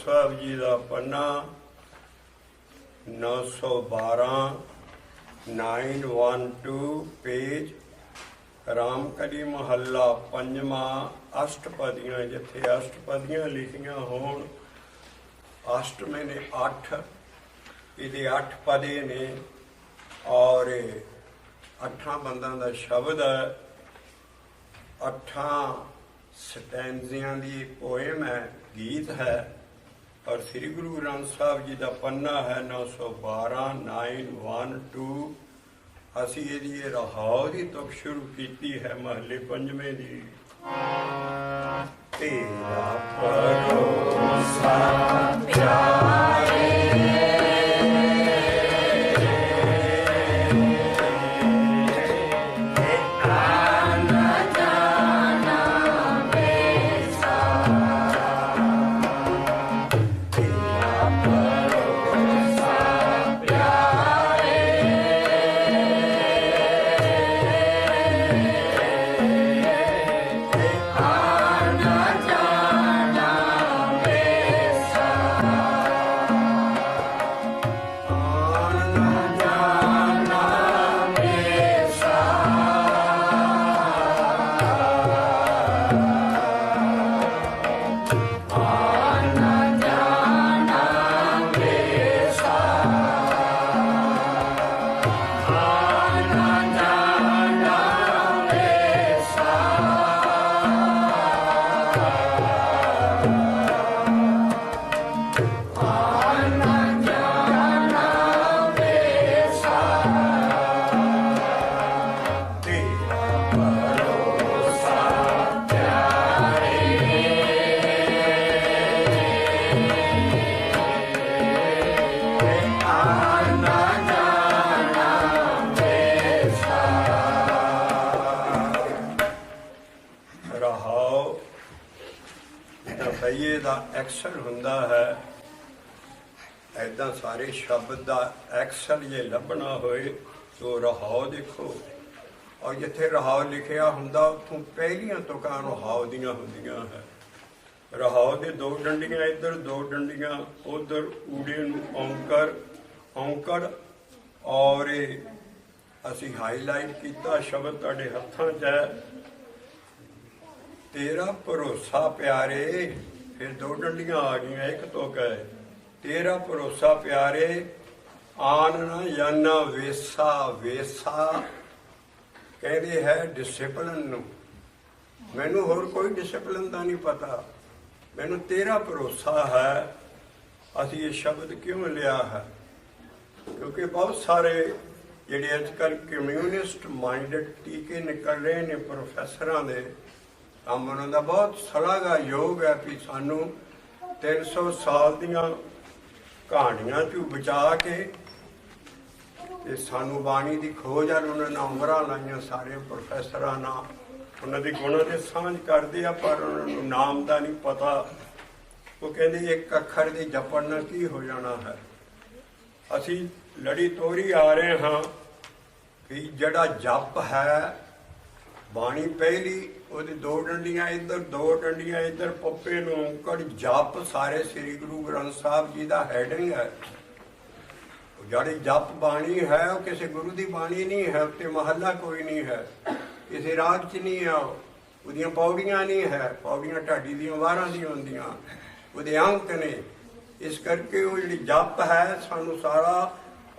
साहब जी का पन्ना 912 912 पेज रामकली महला पंजवा अष्टपदियाँ जिथे अष्टपदियाँ लिखियाँ होण अष्टमे ने 8 ये 8 पदे ने और 8 बंदा का शब्द है 8 स्टैंजियां की पोएम है गीत है और श्री गुरु ग्रंथ साहब जी का पन्ना है 912 912 असी ये रहाव की तुक शुरू की है महले पंजवें की तेरा भरोसा प्यारे एक्सल हुंदा है ऐदा सारे शब्द का एक्सल जे लभना होए तो रहाव देखो और जिथे रहाव लिखिया हुंदा उथों पहलियां तुकां रहाव दियां हुंदियां है रहाव दे 2 डंडियां इधर 2 डंडियां उधर ऊड़े नूं औंकर औंकड़ और असी हाईलाइट किया शब्द तुहाडे हत्थां 'च है तेरा भरोसा प्यारे फिर 2 डंडियां आ गई एक तो कहे तेरा भरोसा प्यारे आन ना जाना वेसा वेसा कहते है डिसिपलिन मैनू होर कोई डिसिपलिन का नहीं पता मैनू तेरा भरोसा है असी ये शब्द क्यों लिया है क्योंकि बहुत सारे जिहड़े अजकल कम्यूनिस्ट माइंडेड टीके निकल रहे हैं प्रोफैसरां दे काम उन्होंने बहुत सलाहगा योग है कि सानू 300 साल दियां कहानियां चू बचा के ते सानू बाणी की खोज है उन्होंने उमरां लाइया सारे प्रोफैसरां नाल उन्होंने गुणां दे सांझ करते हैं पर उन्होंने नाम का नहीं पता वो कहते एक अखर के जपण नाल की हो जाना है असी लड़ी तोरी आ रहे हाँ कि जड़ा जप है बाणी पहली ਉਹਦੀ 2 ਡੰਡੀਆਂ ਇੱਧਰ 2 ਡੰਡੀਆਂ ਇੱਧਰ ਪੱਪੇ ਨੂੰ ਔਂਕੜ ਜਪ ਸਾਰੇ ਸ੍ਰੀ ਗੁਰੂ ਗ੍ਰੰਥ ਸਾਹਿਬ ਜੀ ਦਾ ਹੈਡਿੰਗ ਹੈ ਜਿਹੜੀ ਜਪ ਬਾਣੀ ਹੈ ਉਹ ਕਿਸੇ ਗੁਰੂ ਦੀ ਬਾਣੀ ਨਹੀਂ ਹੈ ਉੱਤੇ ਮਹੱਲਾ ਕੋਈ ਨਹੀਂ ਹੈ ਕਿਸੇ ਰਾਗ 'ਚ ਨਹੀਂ ਆ ਉਹਦੀਆਂ ਪੌੜੀਆਂ ਨਹੀਂ ਹੈ ਪੌੜੀਆਂ ਢਾਡੀ ਦੀਆਂ ਵਾਰਾਂ ਦੀਆਂ ਹੁੰਦੀਆਂ ਉਹਦੇ ਅੰਕ ਨੇ ਇਸ ਕਰਕੇ ਉਹ ਜਿਹੜੀ ਜਪ ਹੈ ਸਾਨੂੰ ਸਾਰਾ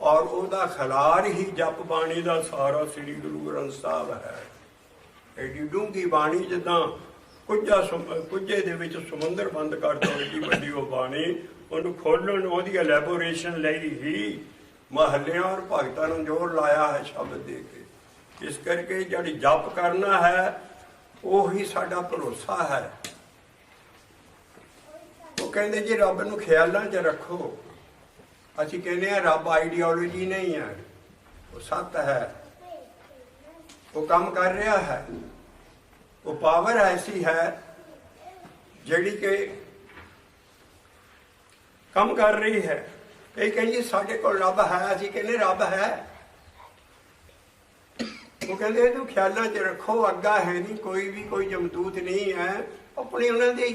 ਔਰ ਉਹਦਾ ਖਲਾਰ ਹੀ ਜਪ ਬਾਣੀ ਦਾ ਸਾਰਾ ਸ੍ਰੀ ਗੁਰੂ ਗ੍ਰੰਥ ਸਾਹਿਬ ਹੈ एडी डूंगी बाणी जिदा कुझा कुझे दे विच समुंदर बंद कर दो एडी वड्डी वो बाणी उन्होंने खोलण ओहदी एलैबोरेशन लई ही महलियां और भगतां नूं जोर लाया है शब्द दे के इस करके जिहड़ी जप करना है ओही साडा भरोसा है वो कहंदे जी रब नूं ख्यालां 'च रखो असीं कहने रब आइडियोलॉजी नहीं है वो सत है वो काम कर रहा है वो पावर ऐसी है जिहड़ी कि काम कर रही है कई कहिए साढ़े को रब है असीं कहने रब है वो कहते तू ख्यालों च रखो अग्गा है नहीं कोई भी कोई जमदूत नहीं है अपने उन्होंने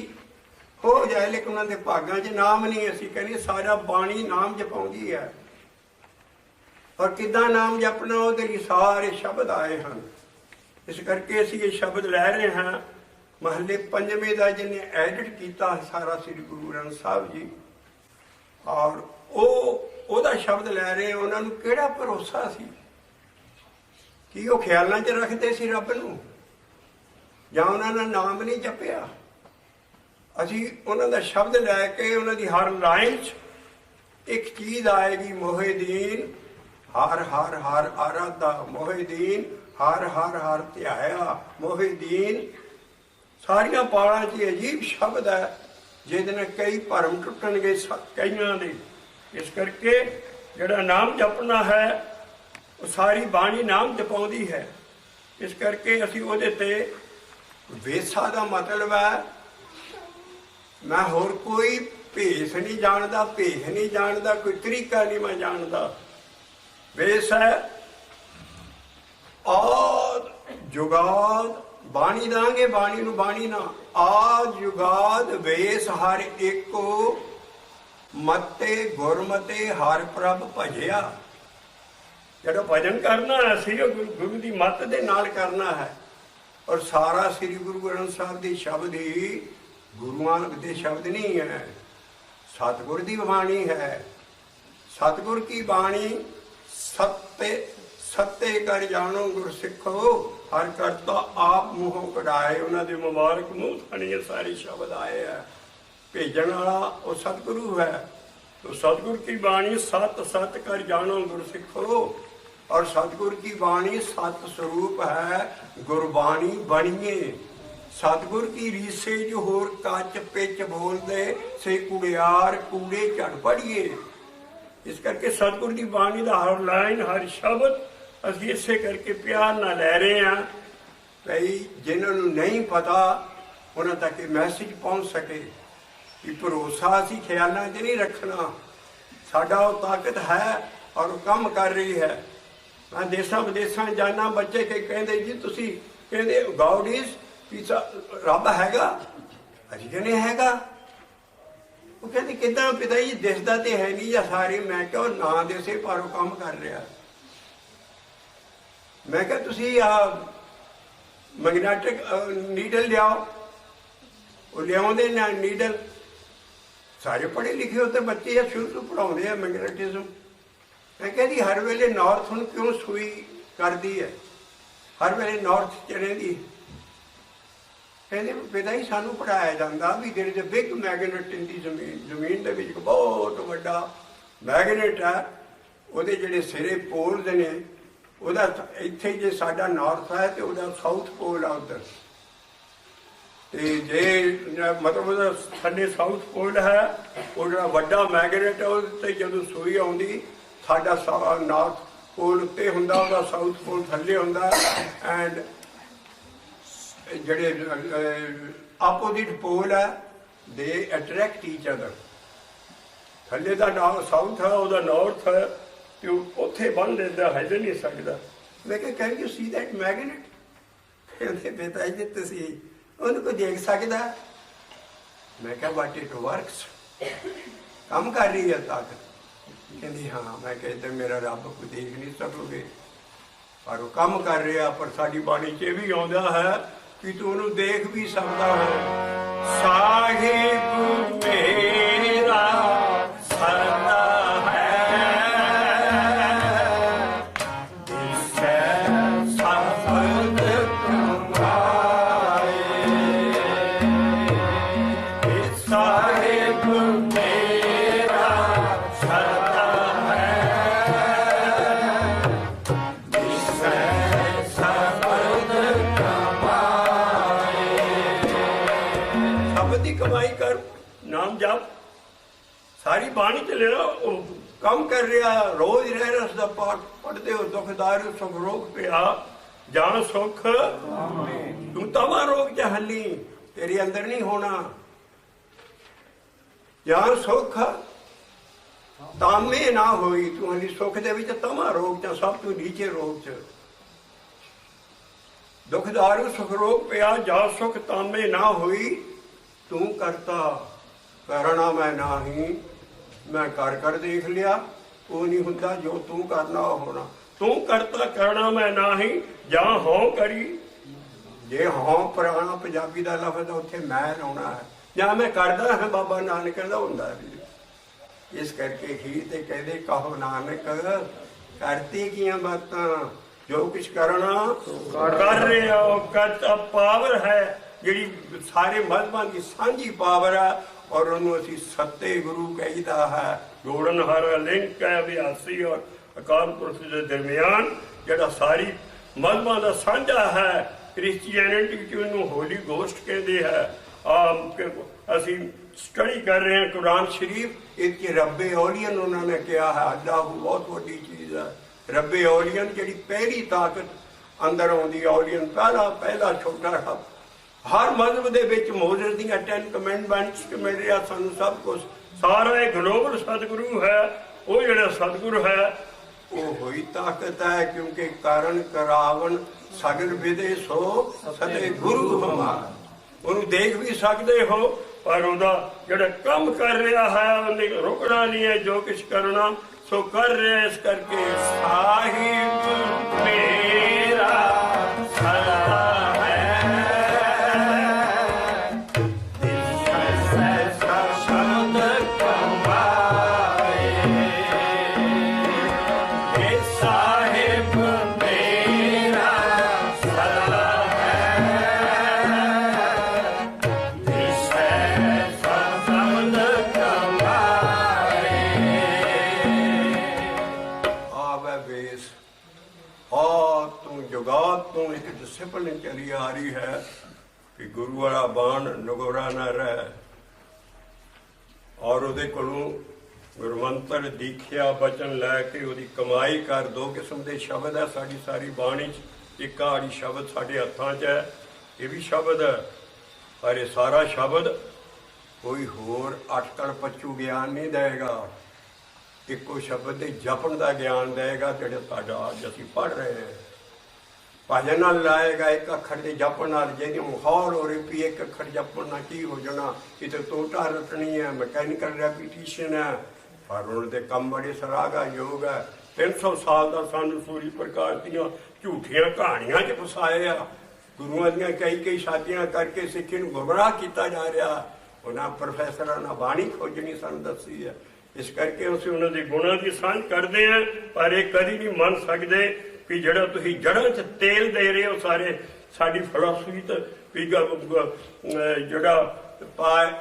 ਹੋ ਜਾਏ, ਲੇਕਿਨ ਉਹਨਾਂ ਦੇ ਭਾਗਾਂ 'ਚ ਨਾਮ ਨਹੀਂ। ਅਸੀਂ ਕਹਿੰਦੇ ਸਾਰਾ ਬਾਣੀ ਨਾਮ ਜਪਾਉਂਦੀ ਹੈ। ਔਰ ਕਿੱਦਾਂ ਨਾਮ ਜਪਣਾ, ਉਹਦੇ ਲਈ ਸਾਰੇ ਸ਼ਬਦ ਆਏ ਹਨ। ਇਸ ਕਰਕੇ ਅਸੀਂ ਇਹ ਸ਼ਬਦ ਲੈ ਰਹੇ ਹਾਂ। ਮਹੱਲੇ ਪੰਜਵੇਂ ਦਾ ਜਿਹਨੇ ਐਡਿਟ ਕੀਤਾ ਸਾਰਾ ਸ੍ਰੀ ਗੁਰੂ ਗ੍ਰੰਥ ਸਾਹਿਬ ਜੀ, ਔਰ ਉਹਦਾ ਸ਼ਬਦ ਲੈ ਰਹੇ। ਉਹਨਾਂ ਨੂੰ ਕਿਹੜਾ ਭਰੋਸਾ ਸੀ? ਕੀ ਉਹ ਖਿਆਲਾਂ 'ਚ ਰੱਖਦੇ ਸੀ ਰੱਬ ਨੂੰ, ਜਾਂ ਉਹਨਾਂ ਦਾ ਨਾਮ ਨਹੀਂ ਜਪਿਆ? ਅਸੀਂ ਉਹਨਾਂ ਦਾ ਸ਼ਬਦ ਲੈ ਕੇ ਉਹਨਾਂ ਦੀ ਹਰ ਲਾਈਨ 'ਚ ਇੱਕ ਚੀਜ਼ ਆਏਗੀ, ਮੋਹਿਦੀਨ ਹਰ ਹਰ ਹਰ ਆਰਾਧਾ, ਮੋਹਿਦੀਨ ਹਰ ਹਰ ਹਰ ਧਿਆਇਆ, ਮੋਹਿਦੀਨ। ਸਾਰੀਆਂ ਪਾਲਾਂ 'ਚ ਅਜੀਬ ਸ਼ਬਦ ਹੈ ਜਿਹਦੇ ਨਾਲ ਕਈ ਭਰਮ ਟੁੱਟਣਗੇ ਕਈਆਂ ਦੇ। ਇਸ ਕਰਕੇ ਜਿਹੜਾ ਨਾਮ ਜਪਣਾ ਹੈ ਉਹ ਸਾਰੀ ਬਾਣੀ ਨਾਮ ਜਪਾਉਂਦੀ ਹੈ। ਇਸ ਕਰਕੇ ਅਸੀਂ ਉਹਦੇ ਤੇ ਵੇਸਾ ਦਾ ਮਤਲਬ ਹੈ, ਮੈਂ ਹੋਰ ਕੋਈ ਭੇਸ ਨਹੀਂ ਜਾਣਦਾ, ਭੇਸ ਨਹੀਂ ਜਾਣਦਾ, ਕੋਈ ਤਰੀਕਾ ਨਹੀਂ ਮੈਂ ਜਾਣਦਾ। ਵੇਸ ਹੈ ਆਦ ਜੁਗਾਦ, ਬਾਣੀ ਦਾਂਗੇ ਬਾਣੀ ਨੂੰ, ਬਾਣੀ ਨਾ। ਆਦ ਜੁਗਾਦ ਵੇਸ ਹਰ ਏਕੋ, ਮਤੇ ਗੁਰਮਤੇ ਹਰ ਪ੍ਰਭ ਭਜਿਆ। ਜਿਹੜਾ ਭਜਨ ਕਰਨਾ ਹੈ ਅਸੀਂ ਉਹ ਗੁਰੂ ਦੀ ਮੱਤ ਦੇ ਨਾਲ ਕਰਨਾ ਹੈ। ਔਰ ਸਾਰਾ ਸ੍ਰੀ ਗੁਰੂ ਗ੍ਰੰਥ ਸਾਹਿਬ ਦੀ ਸ਼ਬਦ ਹੀ ਗੁਰੂਆਂ ਦੇ ਸ਼ਬਦ ਨਹੀਂ ਹੈ, ਸਤਿਗੁਰ ਦੀ ਬਾਣੀ ਹੈ। ਸਤਿਗੁਰ ਕੀ ਬਾਣੀ ਸੱਤੇ ਕਰ ਜਾਣੋ ਗੁਰ ਸਿੱਖੋ, ਹਰ ਕਰਤਾ ਆਪ ਮੂੰਹੋਂ ਕਢਾਏ। ਉਹਨਾਂ ਦੇ ਮੁਬਾਰਕ ਮੂੰਹ ਥਾਣੀ ਸਾਰੇ ਸ਼ਬਦ ਆਏ ਹੈ। ਭੇਜਣ ਵਾਲਾ ਉਹ ਸਤਿਗੁਰੂ ਹੈ। तो सतगुर की बाणी सत सत कर जानो गुर सिखो। और सतगुर की बाणी सत स्वरूप है, गुरबाणी बणिए। सतगुर की रीसे जो होर कच पिच बोल दे से कुड़ियार कूड़े झड़ पड़िए। इस करके सतगुर की बाणी का हर लाइन हर शब्द असीं इसे करके प्यार नाल लै रहे हैं भई जिन्होंने नहीं पता उन्हां तक मैसेज पहुँच सके कि भरोसा असीं ख्यालां 'च नहीं रखना। साडा वो ताकत है और काम कर रही है। मैं देशा विदेशा जाना, बच्चे के कहते जी तुसीं कहते गॉड इज पीछा रब हैगा, असीं कहने हैगा। वो कहते किदां पिता जी दिसदा ते है नहीं या सारे। मैं कहा ना दिसे पर वो काम कर रहा। मैं कहा तुसीं मैग्नेटिक नीडल लियाओ, वो लियाउंदे ना नीडल। सारे पढ़े लिखे होते बच्चे या शुरू तो पढ़ाते हैं मैग्नेटिज्म। मैं कहती हर वेले नॉर्थ हुण क्यों सुई करती है, हर वेले नॉर्थ च रहिंदी। कहते पिता जी सानू पढ़ाया जाता भी there is a big magnet in the जमीन। जमीन दे विच बहुत वड्डा मैगनेट है। ਉਹਦੇ ਜਿਹੜੇ ਸਿਰੇ ਪੋਲਸ ਨੇ, ਉਹਦਾ ਇੱਥੇ ਜੇ ਸਾਡਾ ਨਾਰਥ ਹੈ ਤੇ ਉਹਦਾ ਸਾਊਥ ਪੋਲ ਆ ਉੱਧਰ। ਤੇ ਜੇ ਮਤਲਬ ਉਹਦਾ ਸਾਡੇ ਸਾਊਥ ਪੋਲ ਹੈ, ਉਹ ਜਿਹੜਾ ਵੱਡਾ ਮੈਗਨੇਟ ਹੈ ਉਹਦੇ ਤੇ ਜਦੋਂ ਸੂਈ ਆਉਂਦੀ ਸਾਡਾ ਨਾਰਥ ਪੋਲ ਉੱਤੇ ਹੁੰਦਾ, ਉਹਦਾ ਸਾਊਥ ਪੋਲ ਥੱਲੇ ਹੁੰਦਾ। ਐਂਡ ਜਿਹੜੇ ਆਪੋਜਿਟ ਪੋਲ ਹੈ ਦੇ ਅਟਰੈਕਟ ਈਚ ਅਦਰ। ਥੱਲੇ ਦਾ ਸਾਊਥ ਹੈ, ਉਹਦਾ ਨਾਰਥ ਹੈ, ਤੇ ਉੱਥੇ ਬੰਨ ਲੈਂਦਾ, ਹਿੱਲ ਨਹੀਂ ਸਕਦਾ। ਮੈਂ ਕਿਹਾ can you C that magnet? ਕਹਿੰਦੇ ਪਿਤਾ ਜੀ ਤੁਸੀਂ ਉਹਨੂੰ ਕੋਈ ਦੇਖ ਸਕਦਾ? ਮੈਂ ਕਿਹਾ ਬਟ ਇਟ ਵਰਕਸ, ਕੰਮ ਕਰ ਰਹੀ ਹੈ ਤਾਕਤ। ਕਹਿੰਦੀ ਹਾਂ। ਮੈਂ ਕਿਹਾ ਤੇ ਮੇਰਾ ਰੱਬ ਕੋਈ ਦੇਖ ਨਹੀਂ ਸਕੋਗੇ, ਪਰ ਉਹ ਕੰਮ ਕਰ ਰਿਹਾ। ਪਰ ਸਾਡੀ ਬਾਣੀ 'ਚ ਇਹ ਵੀ ਆਉਂਦਾ ਹੈ ਕਿ ਤੂੰ ਉਹਨੂੰ ਦੇਖ ਵੀ ਸਕਦਾ ਹੈ। ਸਾਹਿਬ ਮੇਰਾ ਸਦਾ सारी बाणी च लेना कम कर रहा। रोज रह रस का पाठ पढ़ते हो। दुखदार सुख रोग पिया जान सुख तू तवा रोग च हली, तेरे अंदर नहीं होना। जान सुख तामे ना होई, तू हली सुख दे विच तवा रोग च सब तू नीचे रोग च। दुखदार सुख रोग पिया जा सुख तामे ना होई, तू करता करना मैं नाही, मैं कर कर देख लिया, वो नहीं होता जो तू करना होना। तू करता करना मैं नाही, ਜਾਂ ਹੋਂ ਕਰੀ। ਜੇ ਹੋਂ ਪੁਰਾਣਾ ਪੰਜਾਬੀ ਦਾ ਲਫ਼ਜ਼ ਉੱਥੇ ਮੈਂ ਲਾਉਣਾ ਹੈ, ਜਾਂ ਮੈਂ ਕਰਦਾ ਹਾਂ ਬਾਬਾ ਨਾਨਕ ਕਹਿੰਦਾ ਹੁੰਦਾ ਵੀ। ਇਸ ਕਰਕੇ ਹੀ ਤੇ ਕਹਿੰਦੇ ਕਹੋ ਨਾਨਕ ਕਰਤੀ ਕੀਆਂ ਬਾਤਾਂ, ਜੋ ਕੁਛ ਕਰਨਾ ਕਰ ਰਿਹਾ ਉਹ ਕਰਤਾ। ਪਾਵਰ ਹੈ ਜਿਹੜੀ ਸਾਰੇ ਮਜ਼ਹਬਾਂ ਦੀ ਸਾਂਝੀ ਪਾਵਰ ਹੈ, ਔਰ ਉਹਨੂੰ ਅਸੀਂ ਸੱਤੇ ਗੁਰੂ ਕਹੀਦਾ ਹੈ। ਜੋੜਨ ਹਾਰਾ ਲਿੰਕ ਹੈ ਅਭਿਆਸੀ ਔਰ ਅਕਾਲ ਪੁਰਖ ਦੇ ਦਰਮਿਆਨ, ਜਿਹੜਾ ਸਾਰੀ ਮਜ਼ਹਬਾਂ ਦਾ ਸਾਂਝਾ ਹੈ। ਕ੍ਰਿਸਚੀਅਨਿਟੀ ਚ ਉਹਨੂੰ ਹੋਲੀ ਗੋਸਟ ਕਹਿੰਦੇ ਹੈ। ਅਸੀਂ ਸਟੱਡੀ ਕਰ ਰਹੇ ਹਾਂ ਕੁਰਾਨ ਸ਼ਰੀਫ, ਇਹ ਰੱਬੇ ਔਲੀਅਨ ਉਹਨਾਂ ਨੇ ਕਿਹਾ ਹੈ। ਅੱਲਾਹ ਬਹੁਤ ਵੱਡੀ ਚੀਜ਼ ਹੈ। ਰੱਬੇ ਔਲੀਅਨ ਜਿਹੜੀ ਪਹਿਲੀ ਤਾਕਤ ਅੰਦਰ ਆਉਂਦੀ ਔਲੀਅਨ, ਪਹਿਲਾ ਛੋਟਾ ਰੱਬ। ਹਰ ਮਜ਼ਹਬ ਦੇ ਵਿੱਚ ਮੋਜ਼ਸ ਦੀਆਂ 10 ਕਮੈਂਡਮੈਂਟਸ ਮਿਲ ਰਿਹਾ ਸਾਨੂੰ ਸਭ ਕੁਛ। ਸਾਰਾ ਇਹ ਗਲੋਬਲ ਸਤਿਗੁਰੂ ਹੈ। ਉਹ ਜਿਹੜਾ ਸਤਿਗੁਰੂ ਹੈ ਉਹ ਹੋਈ ਤਾਕਤ ਹੈ, ਕਿਉਂਕਿ ਕਾਰਨ ਕਰਾਵਣ ਸਗਲ ਵਿਦੇ ਸੋ ਸਦੇ ਗੁਰੂ ਹਮਾਰਾ। ਉਹਨੂੰ ਦੇਖ ਵੀ ਸਕਦੇ ਹੋ, ਪਰ ਉਹਦਾ ਜਿਹੜਾ ਕੰਮ ਕਰ ਰਿਹਾ ਹੈ ਉਹਨੇ ਰੁਕਣਾ ਨਹੀਂ ਹੈ। ਜੋ ਕੁਛ ਕਰਨਾ ਸੋ ਕਰ ਰਿਹਾ। ਇਸ ਕਰਕੇ ਸਾਹਿਬ ਮੇਰਾ ਸਦਾ चली आ रही है कि गुरु वाला बाण नगोरा न रहे। और ਉਹਦੇ ਕੋਲੋਂ ਗੁਰਮੰਤਰ ਦੀਖਿਆ ਬਚਨ ਲੈ ਕੇ ਉਹਦੀ ਕਮਾਈ ਕਰ। ਦੋ ਕਿਸਮ ਦੇ ਸ਼ਬਦ ਹੈ ਸਾਡੀ ਸਾਰੀ ਬਾਣੀ 'ਚ। ਇੱਕ ਆੜੀ ਸ਼ਬਦ ਸਾਡੇ ਹੱਥਾਂ 'ਚ ਹੈ, ਇਹ ਵੀ ਸ਼ਬਦ ਹੈ, ਪਰ ਇਹ ਸਾਰਾ ਸ਼ਬਦ ਕੋਈ ਹੋਰ ਅਟਕਲ ਪੱਚੂ ਗਿਆਨ ਨਹੀਂ ਦੇਗਾ। ਇੱਕੋ ਸ਼ਬਦ ਦੇ ਜਪਣ ਦਾ ਗਿਆਨ ਦੇਗਾ, ਜਿਹੜਾ ਸਾਡਾ ਅੱਜ ਅਸੀਂ ਪੜ੍ਹ ਰਹੇ ਹਾਂ। ਭਜਨ ਨਾਲ ਲਾਏਗਾ ਇੱਕ ਅੱਖਰ ਦੇ ਜਪਣ ਨਾਲ। ਜਿਹਦੀ ਮਾਹੌਲ ਹੋ ਰਹੀ ਵੀ ਇੱਕ ਅੱਖਰ ਜਪਣ ਨਾਲ ਕੀ ਹੋ ਜਾਣਾ, ਕਿਤੇ ਟੋਟਾ ਰੱਟਣੀ ਹੈ, ਮਕੈਨੀਕਲ ਰੈਪੀਟੀਸ਼ਨ ਹੈ, ਪਰ ਉਹਨਾਂ ਦੇ ਕੰਮ ਬੜੇ ਸਰਾਗਾ ਯੋਗ ਹੈ। 300 ਸਾਲ ਦਾ ਸਾਨੂੰ ਸੂਰੀ ਪ੍ਰਕਾਸ਼ ਦੀਆਂ ਝੂਠੀਆਂ ਕਹਾਣੀਆਂ 'ਚ ਫਸਾਏ ਆ। ਗੁਰੂਆਂ ਦੀਆਂ ਕਈ ਸ਼ਾਦੀਆਂ ਕਰਕੇ ਸਿੱਖੀ ਨੂੰ ਗੁੰਮਰਾਹ ਕੀਤਾ ਜਾ ਰਿਹਾ। ਉਹਨਾਂ ਪ੍ਰੋਫੈਸਰਾਂ ਨੇ ਬਾਣੀ ਖੋਜਣੀ ਸਾਨੂੰ ਦੱਸੀ ਹੈ। ਇਸ ਕਰਕੇ ਅਸੀਂ ਉਹਨਾਂ ਦੇ ਗੁਣਾਂ ਦੀ ਸਾਂਝ ਕਰਦੇ ਹਾਂ, ਪਰ ਇਹ ਕਦੀ ਨਹੀਂ ਮੰਨ ਸਕਦੇ ਵੀ ਜਿਹੜਾ ਤੁਸੀਂ ਜੜ੍ਹਾਂ 'ਚ ਤੇਲ ਦੇ ਰਹੇ ਹੋ ਸਾਰੇ ਸਾਡੀ ਫਿਲਾਸਫੀ ਤੇ ਵੀ ਜਿਹੜਾ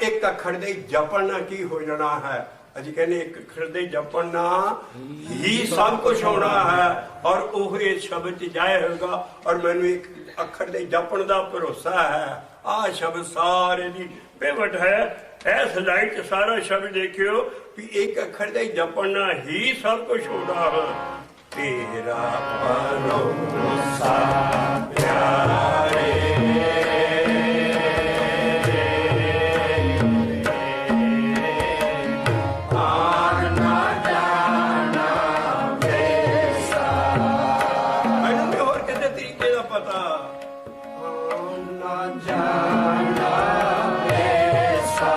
ਇੱਕ ਅੱਖਰ ਦੇ ਜਪਣ ਨਾਲ ਕੀ ਹੋ ਜਾਣਾ ਹੈ। ਅਸੀਂ ਕਹਿੰਦੇ ਇੱਕ ਅੱਖਰ ਦੇ ਜਪਣ ਨਾਲ ਹੀ ਸਭ ਕੁਛ ਹੋਣਾ ਹੈ, ਔਰ ਉਹ ਇਹ ਸ਼ਬਦ 'ਚ ਜਾਇ ਹੋਏਗਾ। ਔਰ ਮੈਨੂੰ ਇੱਕ ਅੱਖਰ ਦੇ ਜਪਣ ਦਾ ਭਰੋਸਾ ਹੈ। ਆਹ ਸ਼ਬਦ ਸਾਰੇ ਦੀ ਪਿਵਟ ਹੈ। ਇਸ ਲਾਈਟ 'ਚ ਸਾਰਾ ਸ਼ਬਦ ਦੇਖਿਓ ਵੀ ਇੱਕ ਅੱਖਰ ਦੇ ਜਪਣ ਨਾਲ ਹੀ ਸਭ ਕੁਛ ਹੋਣਾ ਹੈ। तेरा भरोसा प्यारे आना जाना वैसा। मैनू भी और किसी तरीके का पता आना जाना वैसा।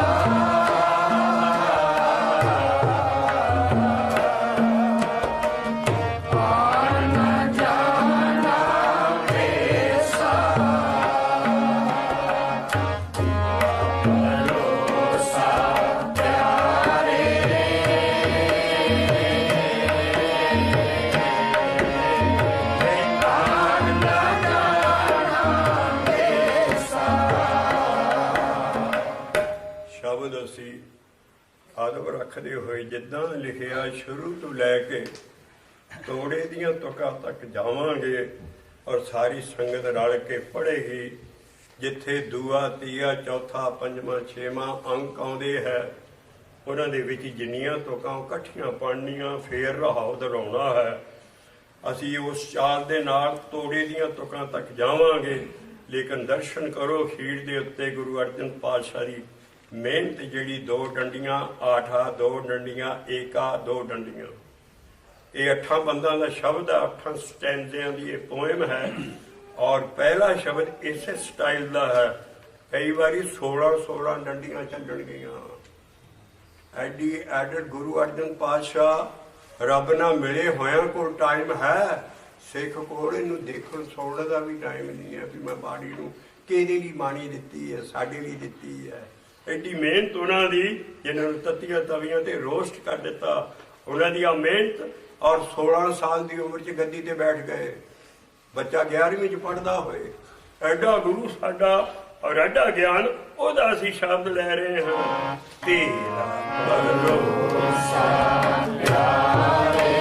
ਆਦਬ ਰੱਖਦੇ ਹੋਏ ਜਿੱਦਾਂ ਲਿਖਿਆ ਸ਼ੁਰੂ ਤੋਂ ਲੈ ਕੇ ਤੋੜੇ ਦੀਆਂ ਤੁਕਾਂ ਤੱਕ ਜਾਵਾਂਗੇ, ਔਰ ਸਾਰੀ ਸੰਗਤ ਰਲ ਕੇ ਪੜ੍ਹੇਗੀ। ਜਿੱਥੇ ਦੂਆ ਤੀਆ ਚੌਥਾ ਪੰਜਵਾਂ ਛੇਵਾਂ ਅੰਕ ਆਉਂਦੇ ਹੈ, ਉਹਨਾਂ ਦੇ ਵਿੱਚ ਜਿੰਨੀਆਂ ਤੁਕਾਂ ਇਕੱਠੀਆਂ ਪੜ੍ਹਨੀਆਂ, ਫੇਰ ਰਹਾਉ ਦੁਹਰਾਉਣਾ ਹੈ। ਅਸੀਂ ਉਸ ਚਾਲ ਦੇ ਨਾਲ ਤੋੜੇ ਦੀਆਂ ਤੁਕਾਂ ਤੱਕ ਜਾਵਾਂਗੇ। ਲੇਕਿਨ ਦਰਸ਼ਨ ਕਰੋ ਖੀਰ ਦੇ ਉੱਤੇ ਗੁਰੂ ਅਰਜਨ ਪਾਤਸ਼ਾਹ ਦੀ ਮਿਹਨਤ, ਜਿਹੜੀ 2 ਡੰਡੀਆਂ ਆਠਾ 2 ਡੰਡੀਆਂ ਏਕਾ 2 ਡੰਡੀਆਂ, ਇਹ 8 ਬੰਦਾਂ ਦਾ ਸ਼ਬਦ ਹੈ। 8 ਸਟੈਂਜ਼ਿਆਂ ਦੀ ਇਹ ਪੋਇਮ ਹੈ, ਔਰ ਪਹਿਲਾ ਸ਼ਬਦ ਇਸੇ ਸਟਾਈਲ ਦਾ ਹੈ। ਕਈ ਵਾਰੀ 16 ਡੰਡੀਆਂ ਚੱਲਣ ਗਈਆਂ, ਐਡੀ ਐਡਰ ਗੁਰੂ ਅਰਜਨ ਪਾਤਸ਼ਾਹ ਰੱਬ ਨਾਲ ਮਿਲੇ ਹੋਇਆਂ ਕੋਲ ਟਾਈਮ ਹੈ, ਸਿੱਖ ਕੋਲ ਇਹਨੂੰ ਦੇਖਣ ਸੁਣਨ ਦਾ ਵੀ ਟਾਈਮ ਨਹੀਂ ਹੈ ਵੀ ਮੈਂ ਬਾਣੀ ਨੂੰ ਕਿਹਦੇ ਲਈ ਬਾਣੀ ਦਿੱਤੀ ਹੈ, ਸਾਡੇ ਲਈ ਦਿੱਤੀ ਹੈ। ਐਡੀ ਮਿਹਨਤ ਉਹਨਾਂ ਦੀ, ਜਿਨ੍ਹਾਂ ਨੂੰ ਤੱਤੀਆਂ ਤਵੀਆਂ ਤੇ ਰੋਸਟ ਕਰ ਦਿੱਤਾ, ਉਹਨਾਂ ਦੀ ਆ ਮਿਹਨਤ। ਔਰ 16 ਸਾਲ ਦੀ ਉਮਰ 'ਚ ਗੱਦੀ ਤੇ ਬੈਠ ਗਏ, ਬੱਚਾ 11ਵੀਂ 'ਚ ਪੜ੍ਹਦਾ ਹੋਏ। ਐਡਾ ਗੁਰੂ ਸਾਡਾ ਔਰ ਐਡਾ ਗਿਆਨ, ਉਹਦਾ ਅਸੀਂ ਸ਼ਬਦ ਲੈ ਰਹੇ ਹਾਂ। ਤੇਰਾ ਭਰੋਸਾ ਪਿਆਰੇ,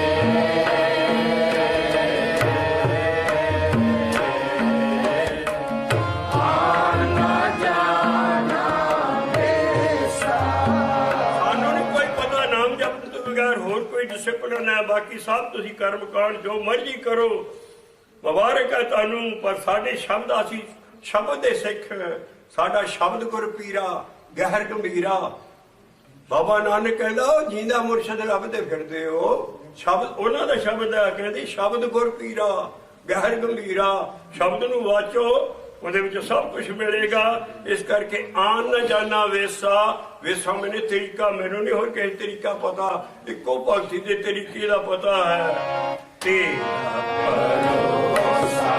ਆਨ ਨਾ ਜਾਣਾ ਵੇਸਾ। ਸਾਨੂੰ ਨਹੀਂ ਕੋਈ ਪਤਾ ਨਾਮ ਜਪਣ ਤੋਂ ਬਗੈਰ ਹੋਰ ਕੋਈ ਡਿਸਿਪਲਿਨ ਹੈ। ਬਾਕੀ ਸਭ ਤੁਸੀਂ ਕਰਮ ਕਾਂਡ ਜੋ ਮਰਜ਼ੀ ਕਰੋ, ਮੁਬਾਰਕ ਹੈ ਤੁਹਾਨੂੰ। ਪਰ ਸਾਡੇ ਸ਼ਬਦ, ਅਸੀਂ ਸ਼ਬਦ ਦੇ ਸਿੱਖ, ਸਾਡਾ ਸ਼ਬਦ ਗੁਰ ਪੀਰਾ ਗਹਿਰ ਗੰਭੀਰਾ। ਬਾਬਾ ਨਾਨਕ ਕਹਿੰਦਾ ਉਹ ਜੀਂਦਾ ਮੁਰਸ਼ਦ ਲੱਭਦੇ ਫਿਰਦੇ ਹੋ, ਸ਼ਬਦ ਉਹਨਾਂ ਦਾ ਸ਼ਬਦ ਹੈ। ਕਹਿੰਦੀ ਸ਼ਬਦ ਗੁਰ ਪੀਰਾ ਗਹਿਰ ਗੰਭੀਰਾ, ਸ਼ਬਦ ਨੂੰ ਵਾਚੋ, ਉਹਦੇ ਵਿੱਚ ਸਭ ਕੁਝ ਮਿਲੇਗਾ। ਇਸ ਕਰਕੇ ਆਨ ਨਾ ਜਾਣਾ ਵੇਸਾ, ਵੇਸਾ ਮੈਨੂੰ ਤਰੀਕਾ, ਮੈਨੂੰ ਨਹੀਂ ਹੋਰ ਕਿਸੇ ਤਰੀਕਾ ਪਤਾ, ਇੱਕੋ ਭਗਤੀ ਦੇ ਤਰੀਕੇ ਦਾ ਪਤਾ ਹੈ। ਤੇਰਾ ਭਰੋਸਾ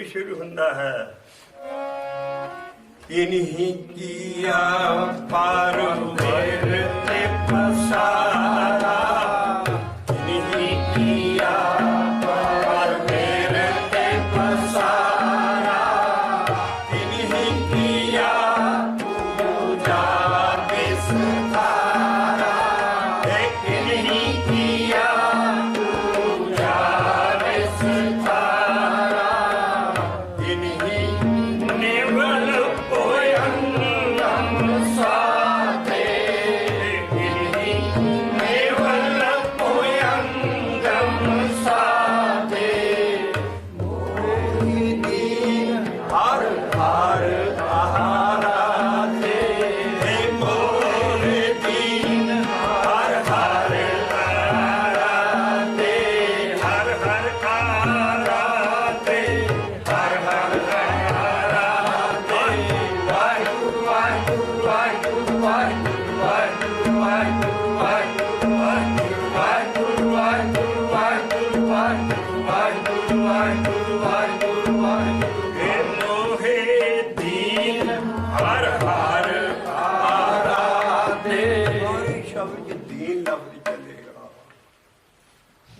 ਸ਼ੁਰੂ ਹੁੰਦਾ ਹੈ। ਇਨਹੀ ਕੀਆ ਪਰ ਮੇਰੇ ਤੇ ਪਸਾਰਾ, ਇਨਹੀ ਕੀਆ ਪਰ ਮੇਰੇ ਤੇ ਪਸਾਰਾ, ਇਨਹੀ ਕੀਆ ਪੂਜਾ ਵਿਸਤਾਰਾ, ਇਨਹੀ ਕੀਆ ਪੂਜਾ ਵਿਸਤਾਰਾ,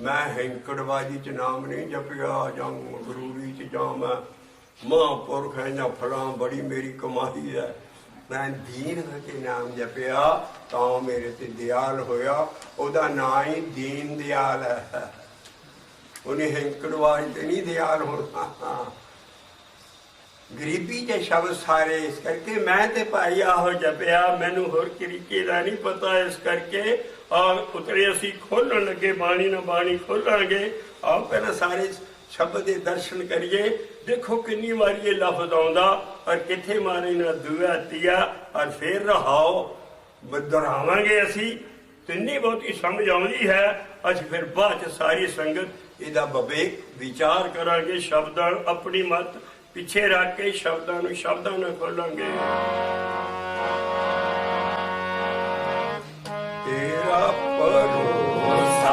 ਮੈਂ ਹੈਂਕੜਬਾਜੀ ਚ ਨਾਮ ਨਹੀਂ ਜਪਿਆ, ਜਾਂ ਮਗਰੂਰੀ ਚ ਜਾਂ ਮੈਂ ਮਹਾਂਪੁਰਖ ਹੈ ਜਾਂ ਫਲਾਂ, ਬੜੀ ਮੇਰੀ ਕਮਾਈ ਹੈ। ਮੈਂ ਦੀਨ ਹੋ ਕੇ ਨਾਮ ਜਪਿਆ ਤਾਂ ਮੇਰੇ ਤੇ ਦਿਆਲ ਹੋਇਆ। ਉਹਦਾ ਨਾਂ ਹੀ ਦੀਨ ਦਿਆਲ ਹੈ। ਉਹਨੇ ਹੈਂਕੜਬਾਜੀ ਤੇ ਨਹੀਂ ਦਿਆਲ ਹੋਣਾ। ਗਰੀਬੀ ਦੇ ਸ਼ਬਦ ਸਾਰੇ, ਇਸ ਕਰਕੇ ਮੈਂ ਤੇ ਭਾਈ ਆਹੋ ਜਪਿਆ, ਮੈਨੂੰ ਹੋਰ ਤਰੀਕੇ ਦਾ ਨਹੀਂ ਪਤਾ। ਇਸ ਕਰਕੇ ਉਤਰੇ ਅਸੀਂ ਖੋਲਣ ਲੱਗੇ ਬਾਣੀ ਨਾਲ, ਬਾਣੀ ਖੋਲਾਂਗੇ। ਆਓ ਪਹਿਲਾਂ ਸਾਰੇ ਸ਼ਬਦ ਦੇ ਦਰਸ਼ਨ ਕਰੀਏ। ਦੇਖੋ ਕਿੰਨੀ ਵਾਰੀ ਇਹ ਲਫ਼ਜ਼ ਆਉਂਦਾ ਔਰ ਕਿੱਥੇ ਮਾਰੇ ਨਾ ਦੁਆ ਤੀਆ, ਔਰ ਫਿਰ ਰਹਾਓ ਦੁਹਰਾਵਾਂਗੇ ਅਸੀਂ। ਤਿੰਨੀ ਬਹੁਤੀ ਸਮਝ ਆਉਂਦੀ ਹੈ। ਅਸੀਂ ਫਿਰ ਬਾਅਦ ਚ ਸਾਰੀ ਸੰਗਤ ਇਹਦਾ ਵਿਵੇਕ ਵਿਚਾਰ ਕਰਾਂਗੇ। ਸ਼ਬਦਾਂ ਆਪਣੀ ਮਤ ਪਿੱਛੇ ਰੱਖ ਕੇ ਸ਼ਬਦਾਂ ਨੂੰ ਸ਼ਬਦਾਂ ਨਾਲ ਖੋਲਾਂਗੇ। ਤੇਰਾ ਭਰੋਸਾ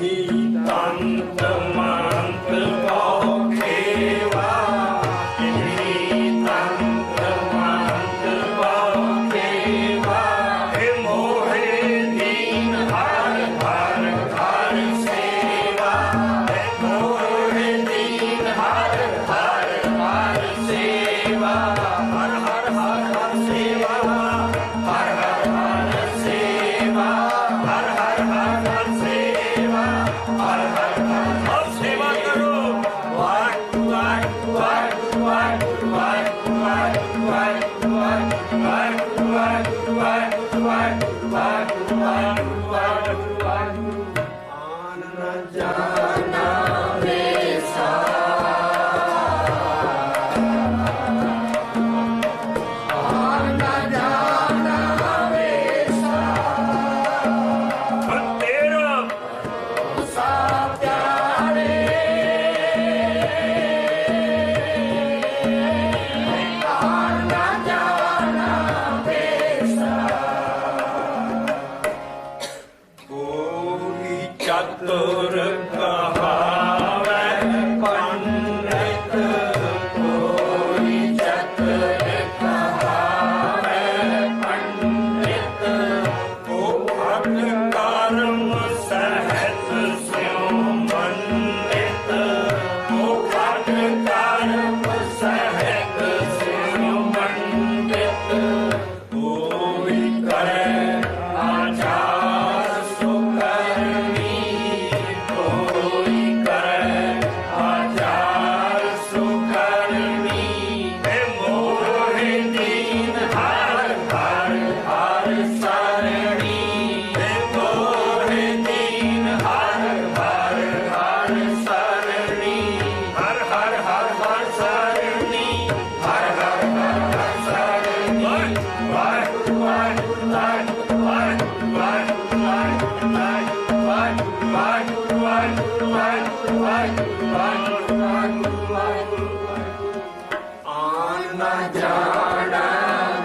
ਨਹੀਂ ਤੰਤ ਮੰਤ ਬਹੁ ਖੇਵਾ ਜਿਨੀ ਤੰਤ ਮੰਤ ਬਹੁ ਖੇਵਾ ਏ ਮੋਹਿ ਦੀਨ ਹਰ ਹਰ ਹਰ ਸੇਵਾ ਏ ਮੋਹਿ ਦੀਨ ਹਰ ਹਰ ਹਰ ਸੇਵਾ ਹਰ ਹਰ ਹਰ ਹਰ ਸੇਵਾ ਹਰ ਹਰ ਹਰ ਸੇਵਾ ਹਰ ਹਰ ਹਰ ਹਰ ਸੇਵਾ ਹਰ ਹਰ ਹਰ ਸੇਵਾ ਕਰੋ ਵਾਹਿਗੁਰੂ ਵਾਹਿਗੁਰੂ ਵਾਹਿਗੁਰੂ ਵਾਹਿਗੁਰੂ ਵਾਹਿਗੁਰੂ ਵਾਹਿਗੁਰੂ ਵਾਹਿਗੁਰੂ ਵਾਹਿਗੁਰੂ ਵਾਹਿਗੁਰੂ ਵਾਹਿਗੁਰੂ ਵਾਹਿਗੁਰੂ ਵਾਹਿਗੁਰੂ ਵਾਹਿਗੁਰੂ ਆਨ ਨ ਜਾਣਾ ਤੇਰਾ ਕੋਈ ਚਤੁਰ ਕਹਾਵੈ ਪੰਡਿਤ ਕੋਈ ਚਤੁਰ ਕਹਾਵੈ ਪੰਡਿਤ ਉਹ ਅਟ ਕਰਮ ਸਹਿਤ ਸਿਉ ਮੰਡਿਤ ਉਹ ਅਟ ਕਰਮ ਸਹਿਤ ਸਿਉ ਮੰਡਿਤ ਕੋਈ ਕਰੇ ਆਚਾਰ ਸੁਕਰਮੀ ਕੋਈ ਕਰੇ ਆਚਾਰ ਸੁਕਰਮੀ ਏ ਮੋਹਿ ਦੀਨ ਹਰ ਹਰ ਹਰ ਸਰਣੀ ਏ ਮੋਹਿ ਦੀਨ ਹਰ ਹਰ ਹਰ ਸਰਣੀ ਹਰ ਹਰ ਹਰ ਹਰ ਸਰਣੀ ਹਰ ਹਰ ਹਰ ਹਰ ਸਰਣੀ ਵਾਹਿਗੁਰੂ ਵਾਹਿਗੁਰੂ ਵਾਹਿਗੁਰੂ ਵਾਹਿਗੁਰੂ ਵਾਹਿਗੁਰੂ ਵਾਹਿਗੁਰੂ ਵਾਹਿਗੁਰੂ ਵਾਹਿਗੁਰੂ ਵਾਹਿਗੁਰੂ ਵਾਹਿਗੁਰੂ ਵਾਹਿਗੁਰੂ ਵਾਹਿਗੁਰੂ ਆਨ ਨ ਜਾਣਾ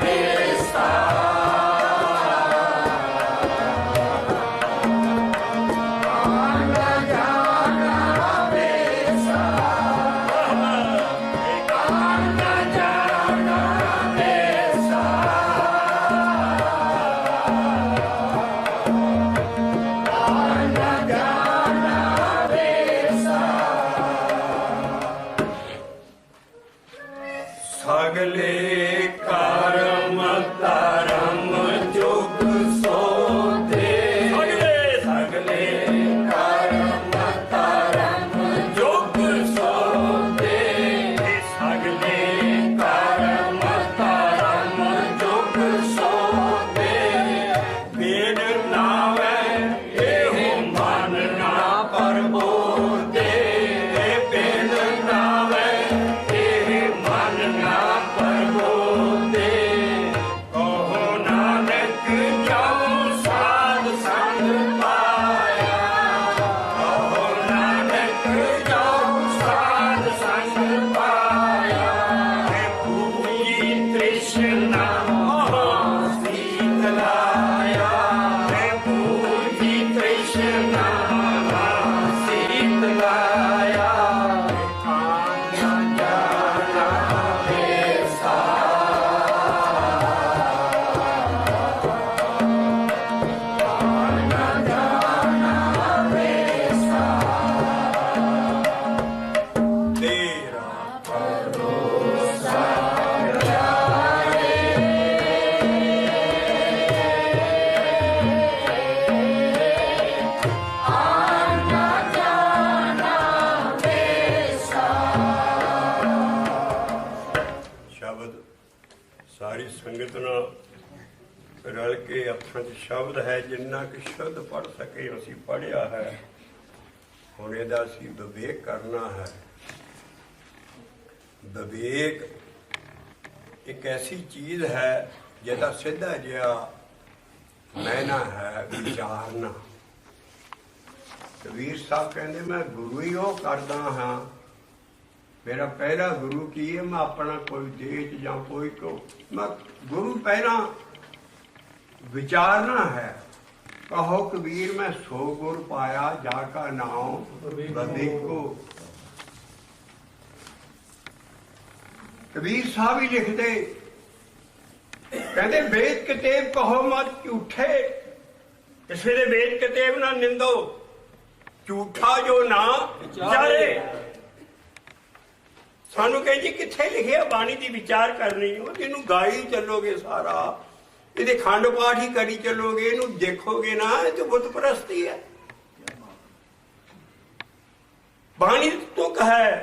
ਦੇਸਾ ਸਗਲੇ ਕਰਮ ਧਰਮ ਜੁਗ ਸੋਧੇ ਸਗਲੇ ਕਰਮ ਧਰਮ ਜੁਗ ਸੋਧੇ ਸਗਲੇ ਕਰਮ ਧਰਮ ਜੁਗ ਸੋਧੇ ਬਿਨ ਨਾਵੈ ਇਹੋ ਮਨ ਨਾ ਪਰਬੋਧੇ ਬਿਨ ਨਾਵੈ ਇਹ ਮਨ ਨਾ ਪਰਬੋਧੇ ਕਹੋ ਨਾਨਕ ਜਾਉ ਸਾਧ ਸੰਗ ਪਾਇਆ ਕਹੋ ਨਾਨਕ ਜਾਉ ਸਾਧ ਸੰਗ ਪਾਇਆ ਹੈ ਪੂਜੀ ਤ੍ਰਿਸ਼ਨਾ ਮਹਾ ਸੀਤ ਲਾਇਆ ਹੈ ਪੂਜੀ ਤ੍ਰਿਸ਼ਨਾ ਮਹਾ ਸੀਤ ਲਾਇਆ ਕਾਂਨ ਜਾਣਾ ਵੇਸਾ ਤੇਰਾ ਸ਼ਬਦ ਸਾਰੀ ਸੰਗਤ ਨਾਲ ਰਲ ਕੇ ਅੱਖਾਂ 'ਚ ਸ਼ਬਦ ਹੈ ਜਿੰਨਾ ਕਿ ਸ਼ੁੱਧ ਪੜ੍ਹ ਸਕੇ ਅਸੀਂ ਪੜ੍ਹਿਆ ਹੈ। ਹੁਣ ਇਹਦਾ ਅਸੀਂ ਵਿਵੇਕ ਕਰਨਾ ਹੈ। ਵਿਵੇਕ ਇੱਕ ਐਸੀ ਚੀਜ਼ ਹੈ ਜਿਹਦਾ ਸਿੱਧਾ ਜਿਹਾ ਮੈਨਾ ਹੈ ਵਿਚਾਰਨਾ। ਕਬੀਰ ਸਾਹਿਬ ਕਹਿੰਦੇ ਮੈਂ ਗੁਰੂ ਹੀ ਉਹ ਕਰਦਾ ਹਾਂ, ਮੇਰਾ ਪਹਿਲਾ ਗੁਰੂ ਕੀ ਹੈ, ਮੈਂ ਆਪਣਾ ਕੋਈ ਦੇਸ਼ ਜਾਂ ਕੋਈ ਕੋ ਮੈਂ ਗੁਰੂ ਪਹਿਲਾਂ ਵਿਚਾਰਨਾ ਹੈ। कहो कबीर मैं सो गुर पाया जाका नाम बदीको। कबीर साहब ही लिखते कहते वेद कितेब कहो मत झूठे, किसी ने वेद कितेब ना निंदो, झूठा जो ना विचारे। सानू कह जी किथे लिखिया बाणी की विचार करनी, इनू गाई चलोगे सारा, ये खंड पाठ ही करी चलोगे, इनू देखोगे ना तो बुत परस्ती है। बाणी तुक है,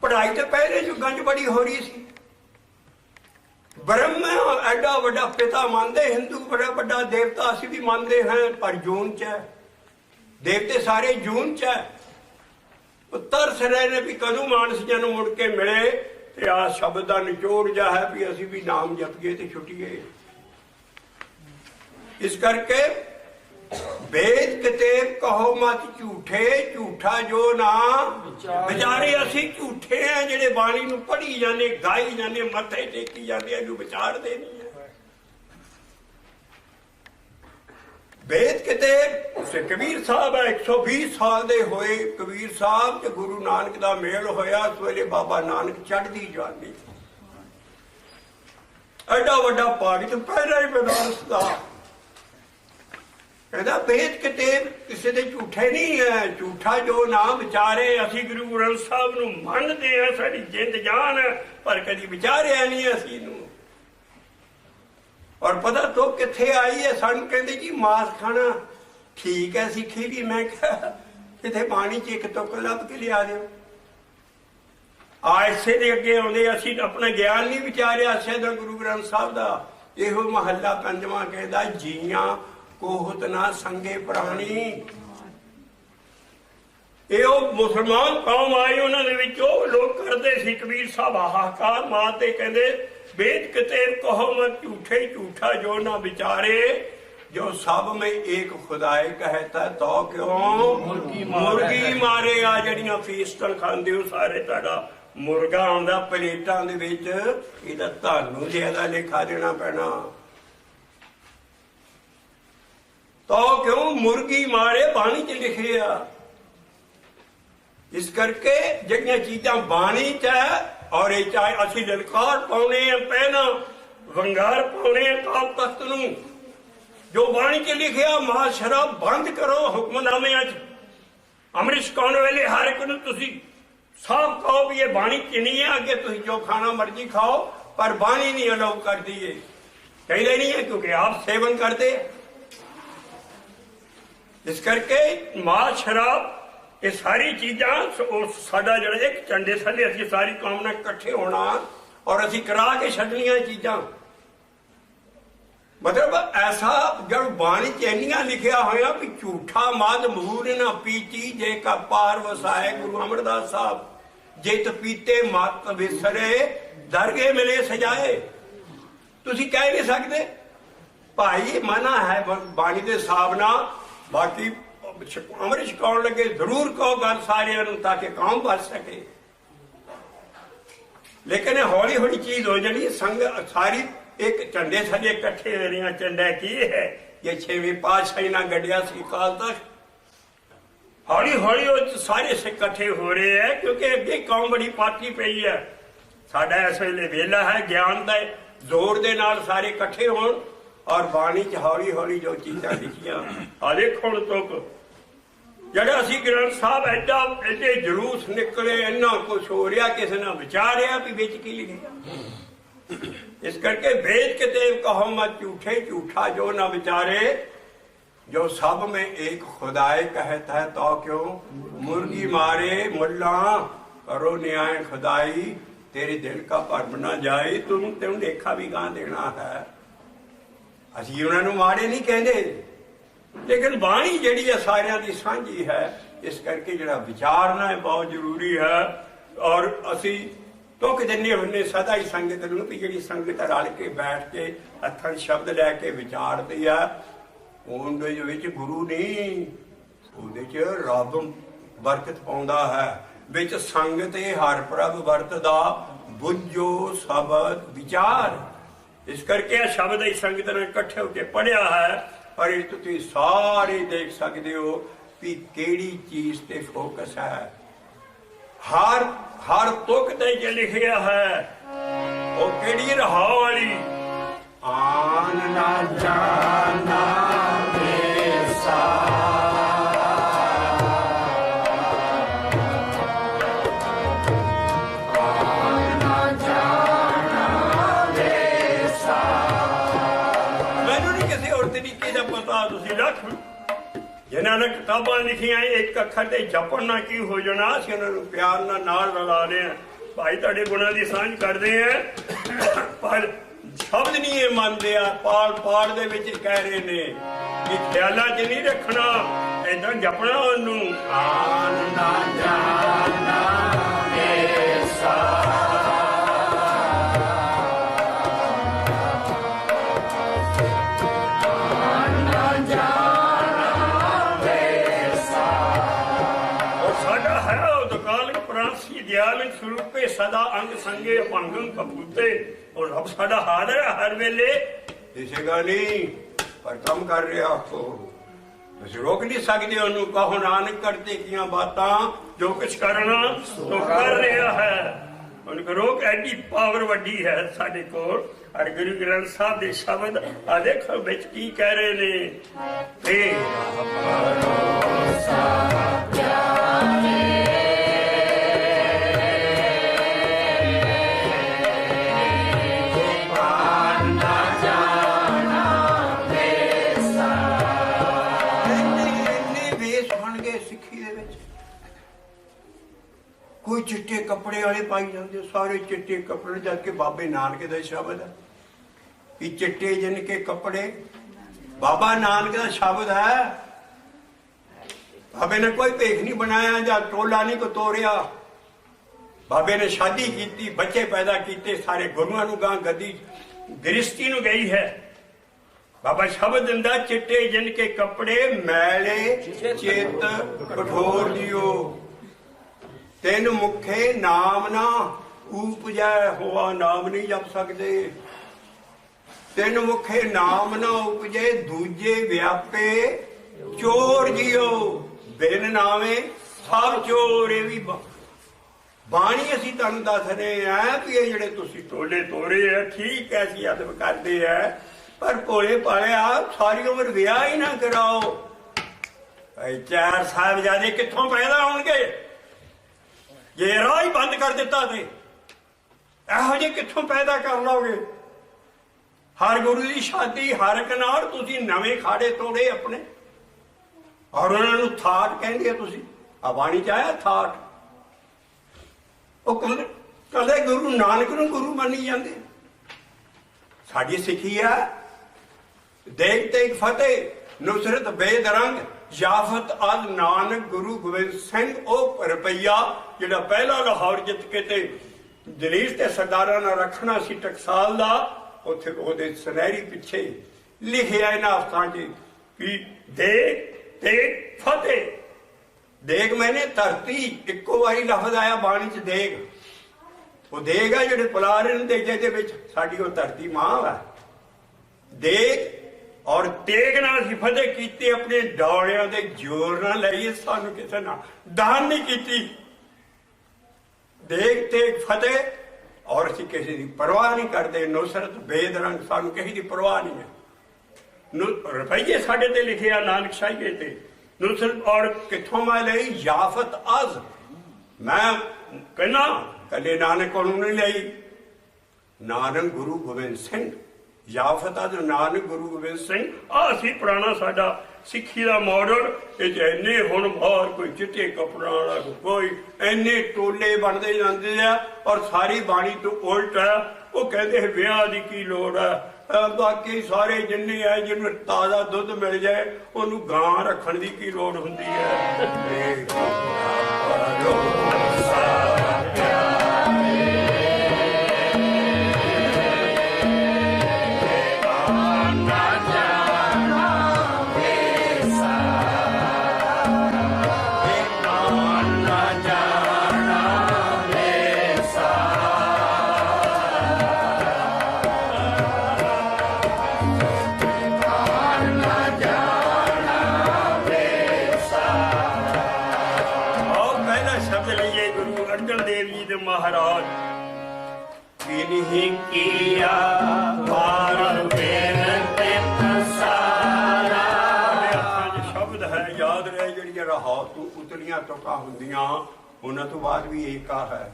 पढ़ाई तो पहले युगों च बड़ी हो रही सी। ब्रह्म एडा बड़ा पिता मानते हिंदू, बड़ा बड़ा देवता असी भी मानते हैं, पर जून च है, देवते सारे जून च है। तरस रहे ने भी कदों मानस जन मुड़ के मिले, आ शब्द का निचोड़ जा है भी असी भी नाम जपीए तो छुट्टीए। इस करके वेद कितेब कहो मत झूठे, झूठा जो ना विचारे। असी झूठे हैं जिहड़े बाणी नूं पढ़ी जाने, गाई जाने, मत्थे टेकी जाने, इहनूं विचारदे नहीं है। वेद कितेब उसे कबीर साहब है 120 साल दे होए कबीर साहब ते गुरु नानक दा मेल होया। उस वेले बाबा नानक चढ़दी जवानी, एडा वड्डा पागत पहला ही बनारस दा। कहता वेद कितेब किसी दे झूठे नहीं है, झूठा जो ना विचारे। असी गुरु ग्रंथ साहब नूं मनदे हैं, साडी जिंद जान है, पर कदी विचारिया नहीं असी नूं। और पता तो किथे आई है, सन कहते जी मांस खाना ठीक है सिखी भी। मैं किथे पानी च एक तुक लभ के लिया दो। आसे दे अगे आउंदे असी अपना ज्ञान नहीं विचारिया। सैदा गुरु ग्रंथ साहब दा इहो महला पंजवां कहदा, जीया कोहत ना संगे प्राणी। ਇਹ मुसलमान कौम आई, उन्होंने लोग करते सी कबीर साहब हाहाकार मारते, कहते वेद कितेब कहो मत झूठे, झूठा जो ना विचारे। जो सब में एक खुदाए कहता तो क्यों मुर्गी मारे। आ जड़ियां फीसटन खांदे हो सारे, तुहाडा मुर्गा आउंदा प्लेटां दे विच, इहदा तुहानूं ज्यादा लेखा देना पैना। तो क्यों मुर्गी मारे बाणी च लिखे आ। इस करके जिहड़ियां चीजां बाणी च है, और ये चाहे असी ललकार पाने पहना वंगार पाने काल तख्त नूं, जो बाणी च लिखिया मां शराब बंद करो। हुक्मनामे अमृत छकाउण वेले हर एक नूं तुसीं साफ कहो भी ये बाणी च नहीं है, अगे तुसीं जो खाना मर्जी खाओ, पर बाणी नहीं अलाउ करदी है। कहते नहीं है क्योंकि आप सेवन करते। इस करके मां शराब ये सारी चीजा साडा जिहड़ा एक झंडे थले असीं सारी कौम नाल इकट्ठे होना, और असीं करा के छड्डणियां चीजां। मतलब ऐसा जब बाणी च इन्नियां लिखिया होया भी झूठा मद मूर ना पीची, जे का पार वसाए। गुरु अमरदास साहब जित पीते मत विसरे, दरगे मिले सजाए। तुसीं कह नहीं सकते भाई मना है बाणी दे हिसाब नाल, बाकी अमृत छकाउण लगे जरूर कहो गल सारियां नूं, ताकि कौम बच सके। लेकिन हौली हौली चीज हो जानी, संग सारी एक झंडे थले इकट्ठे हो रही। झंडा की है ये 6वीं पातशाही ना गढ़िया सी काल तक। हौली हौली सारे इकट्ठे हो रहे हैं, क्योंकि अगे कौम बड़ी पाती पई है। साडा इस वेले वेला है ज्ञान का जोर दे नाल सारे इकट्ठे होण, और बाणी च हौली हौली जो चीजां लिखियां आ देखो हुण तुक जड़ा असी ग्रंथ साहब एडे जलूस निकले, इन्ना कुछ हो रहा, किसी ने विचारिया भी बिच की लिखिया। इस करके वेद कितेब कहो मत झूठे, झूठा जो ना विचारे। जो सब में एक खुदाए कहता है तो क्यों मुर्गी मारे। मुल्ला करो न्याय खुदाई, तेरे दिल का भरम ना जाए। तुम देखा भी गां देना है। असी उन्होंने माड़े नहीं कहते, लेकिन बाणी जिहड़ी है सारियां दी सांझी है। इस करके जिहड़ा विचारना है बहुत जरूरी है। और असी तुक दिंदे हुंदे सदा ही संगत नूं भी जिहड़ी संगत रल के बैठ के हत्थां शब्द लैके विचारदी है, उहदे विच गुरु नहीं, उहदे च रब बरकत पाउंदा है। विच संगत हर प्रभ वरतदा, बुझो शब्द विचार। इस करके शब्द ही संगत ने इकट्ठे होकर पढ़िया है। पर इस तुम सारे देख सकते हो कि केड़ी चीज ते फोकस है। हर हर तुक ते जे लिखिया है वो केड़ी रहा वाली आन ना जाना वेसा। जिन्हों ने किताबा लिखिया एक अखर से जपन ना की हो जाना, असं उन्होंने प्यार नाल रला रहे हैं। भाई तुहाडे गुणों की सांझ करते हैं पर शब्द नहीं ये मानते आ। पाल पाल दे विच कह रहे ने कि ख्यालां च नहीं रखना, ऐदां जपना ओनू आन ना जाना वेसा। स्वरूपे सदा अंग संगे अपंगम कपूते। और रब साडा हार है हर वेले दिसेगा नहीं पर कम कर रहा हो। तुसीं रोक नहीं सकते ओनू। कहो नानक करते किया बातां जो कुछ करना तो कर रहा है। उनको रोक एडी पावर वड्डी है साडे कोल। और गुरु ग्रंथ साहब दे शब्द आ देखो विच की कह रहे ने कोई चिट्टे कपड़े वाले पाई जाते सारे चिट्टे कपड़े, जबकि बाबे नानक का शब्द है कि चिट्टे जिनके कपड़े। बाबा नानक का शब्द है। बाबे ने कोई भेख नहीं बनाया या टोला नहीं को तोड़िया। बाबे ने शादी की, बच्चे पैदा किए, सारे गुरुआं नूं गां गद्दी गृहस्थी नूं गई है। बाबा शब्द दिंदा चिट्टे जिनके कपड़े मैले चित कठोर दियो। तेन मुखे नाम ना उपजै होआ नाम नहीं जप सकते। तेन मुखे नाम ना उपजे दूजे व्यापे चोर जियो। बिन नावे सब चोर। ये भी बाणी असीं तुहानूं दस रहे हैं कि ये जिहड़े तुसीं टोले तोड़े है ठीक है असीं अदब करते हैं पर भोले भाले आप सारी उम्र विआह ही ना कराओ। चार साहिबजादे कित्थों पैदा होणगे जे राह ही बंद कर दिता थे ਇਹੋ ਜਿਹੇ कित्थों पैदा कर लोगे। हर गुरु की शादी हर एक नाल तुसीं नवे खाड़े तोड़े अपने और उन्होंने थाट कहंदे तुसीं आ बाणी च आया थाट। ਉਹ कदे गुरु नानक नूं गुरु मन्नी जांदे। साडी सिੱਖੀ है देख तेग फतेह नुसरत बेदरंग याफत अद नानक गुरु गोबिंद सिंह ओ रुपया जिहड़ा पहला लाहौर जित के ते दलील ते सरदारां नाल रखना सी टकसाल दा उत्थे ओहदे सुनहरी पिछे लिखिआ इन्हां हफ्तां च कि देख तेग फतेह। देग मैंने धरती इक्को वारी लफ्ज आया बाणी च देग। वो देग है जिहड़े पुला रहे ने देगे दे विच साडी वो धरती मां है। देग और तेग नाल असीं फतेह कीते अपने डौलियां दे जोर नाल लईए सानू किसे नाल दान नहीं कीती। देग तेग फतेह और असीं किसी की परवाह नहीं करते। नुसरत बेदरंग सानू किसी की परवाह नहीं है। रुपये साडे ते लिखे आ नानक शाहीए ते नुसरत और कित्थों मैं लई याफत अज मैं कहना कदे नानक कोलों नहीं लई। नानक गुरु गोबिंद सिंह याफत अज नानक गुरु गोबिंद सिंह आ सी पुराना साडा सिੱਖੀ ਦਾ मॉडल। इन्ने हुण बाहर कोई चिट्टे कपड़ा वाला कोई इन्ने टोले बनते जाते हैं और सारी बाणी तो उल्ट है। वो कहते हैं विआह की की लोड़ है। बाकी सारे जिन्ने है जिन्हें ताज़ा दुध मिल जाए उन्होंने गां रखने की की लोड़ होंदी है। महाराज किन्हीं किया पार बिरते पसारा। शब्द है याद रहे ਜਿਹੜੀਆਂ ਰਹਾਉ ਤੋਂ ਉਤਲੀਆਂ ਤੁਕਾਂ ਹੁੰਦੀਆਂ ਉਹਨਾਂ ਤੋਂ ਬਾਅਦ ਵੀ ਏਕਾ ਹੈ।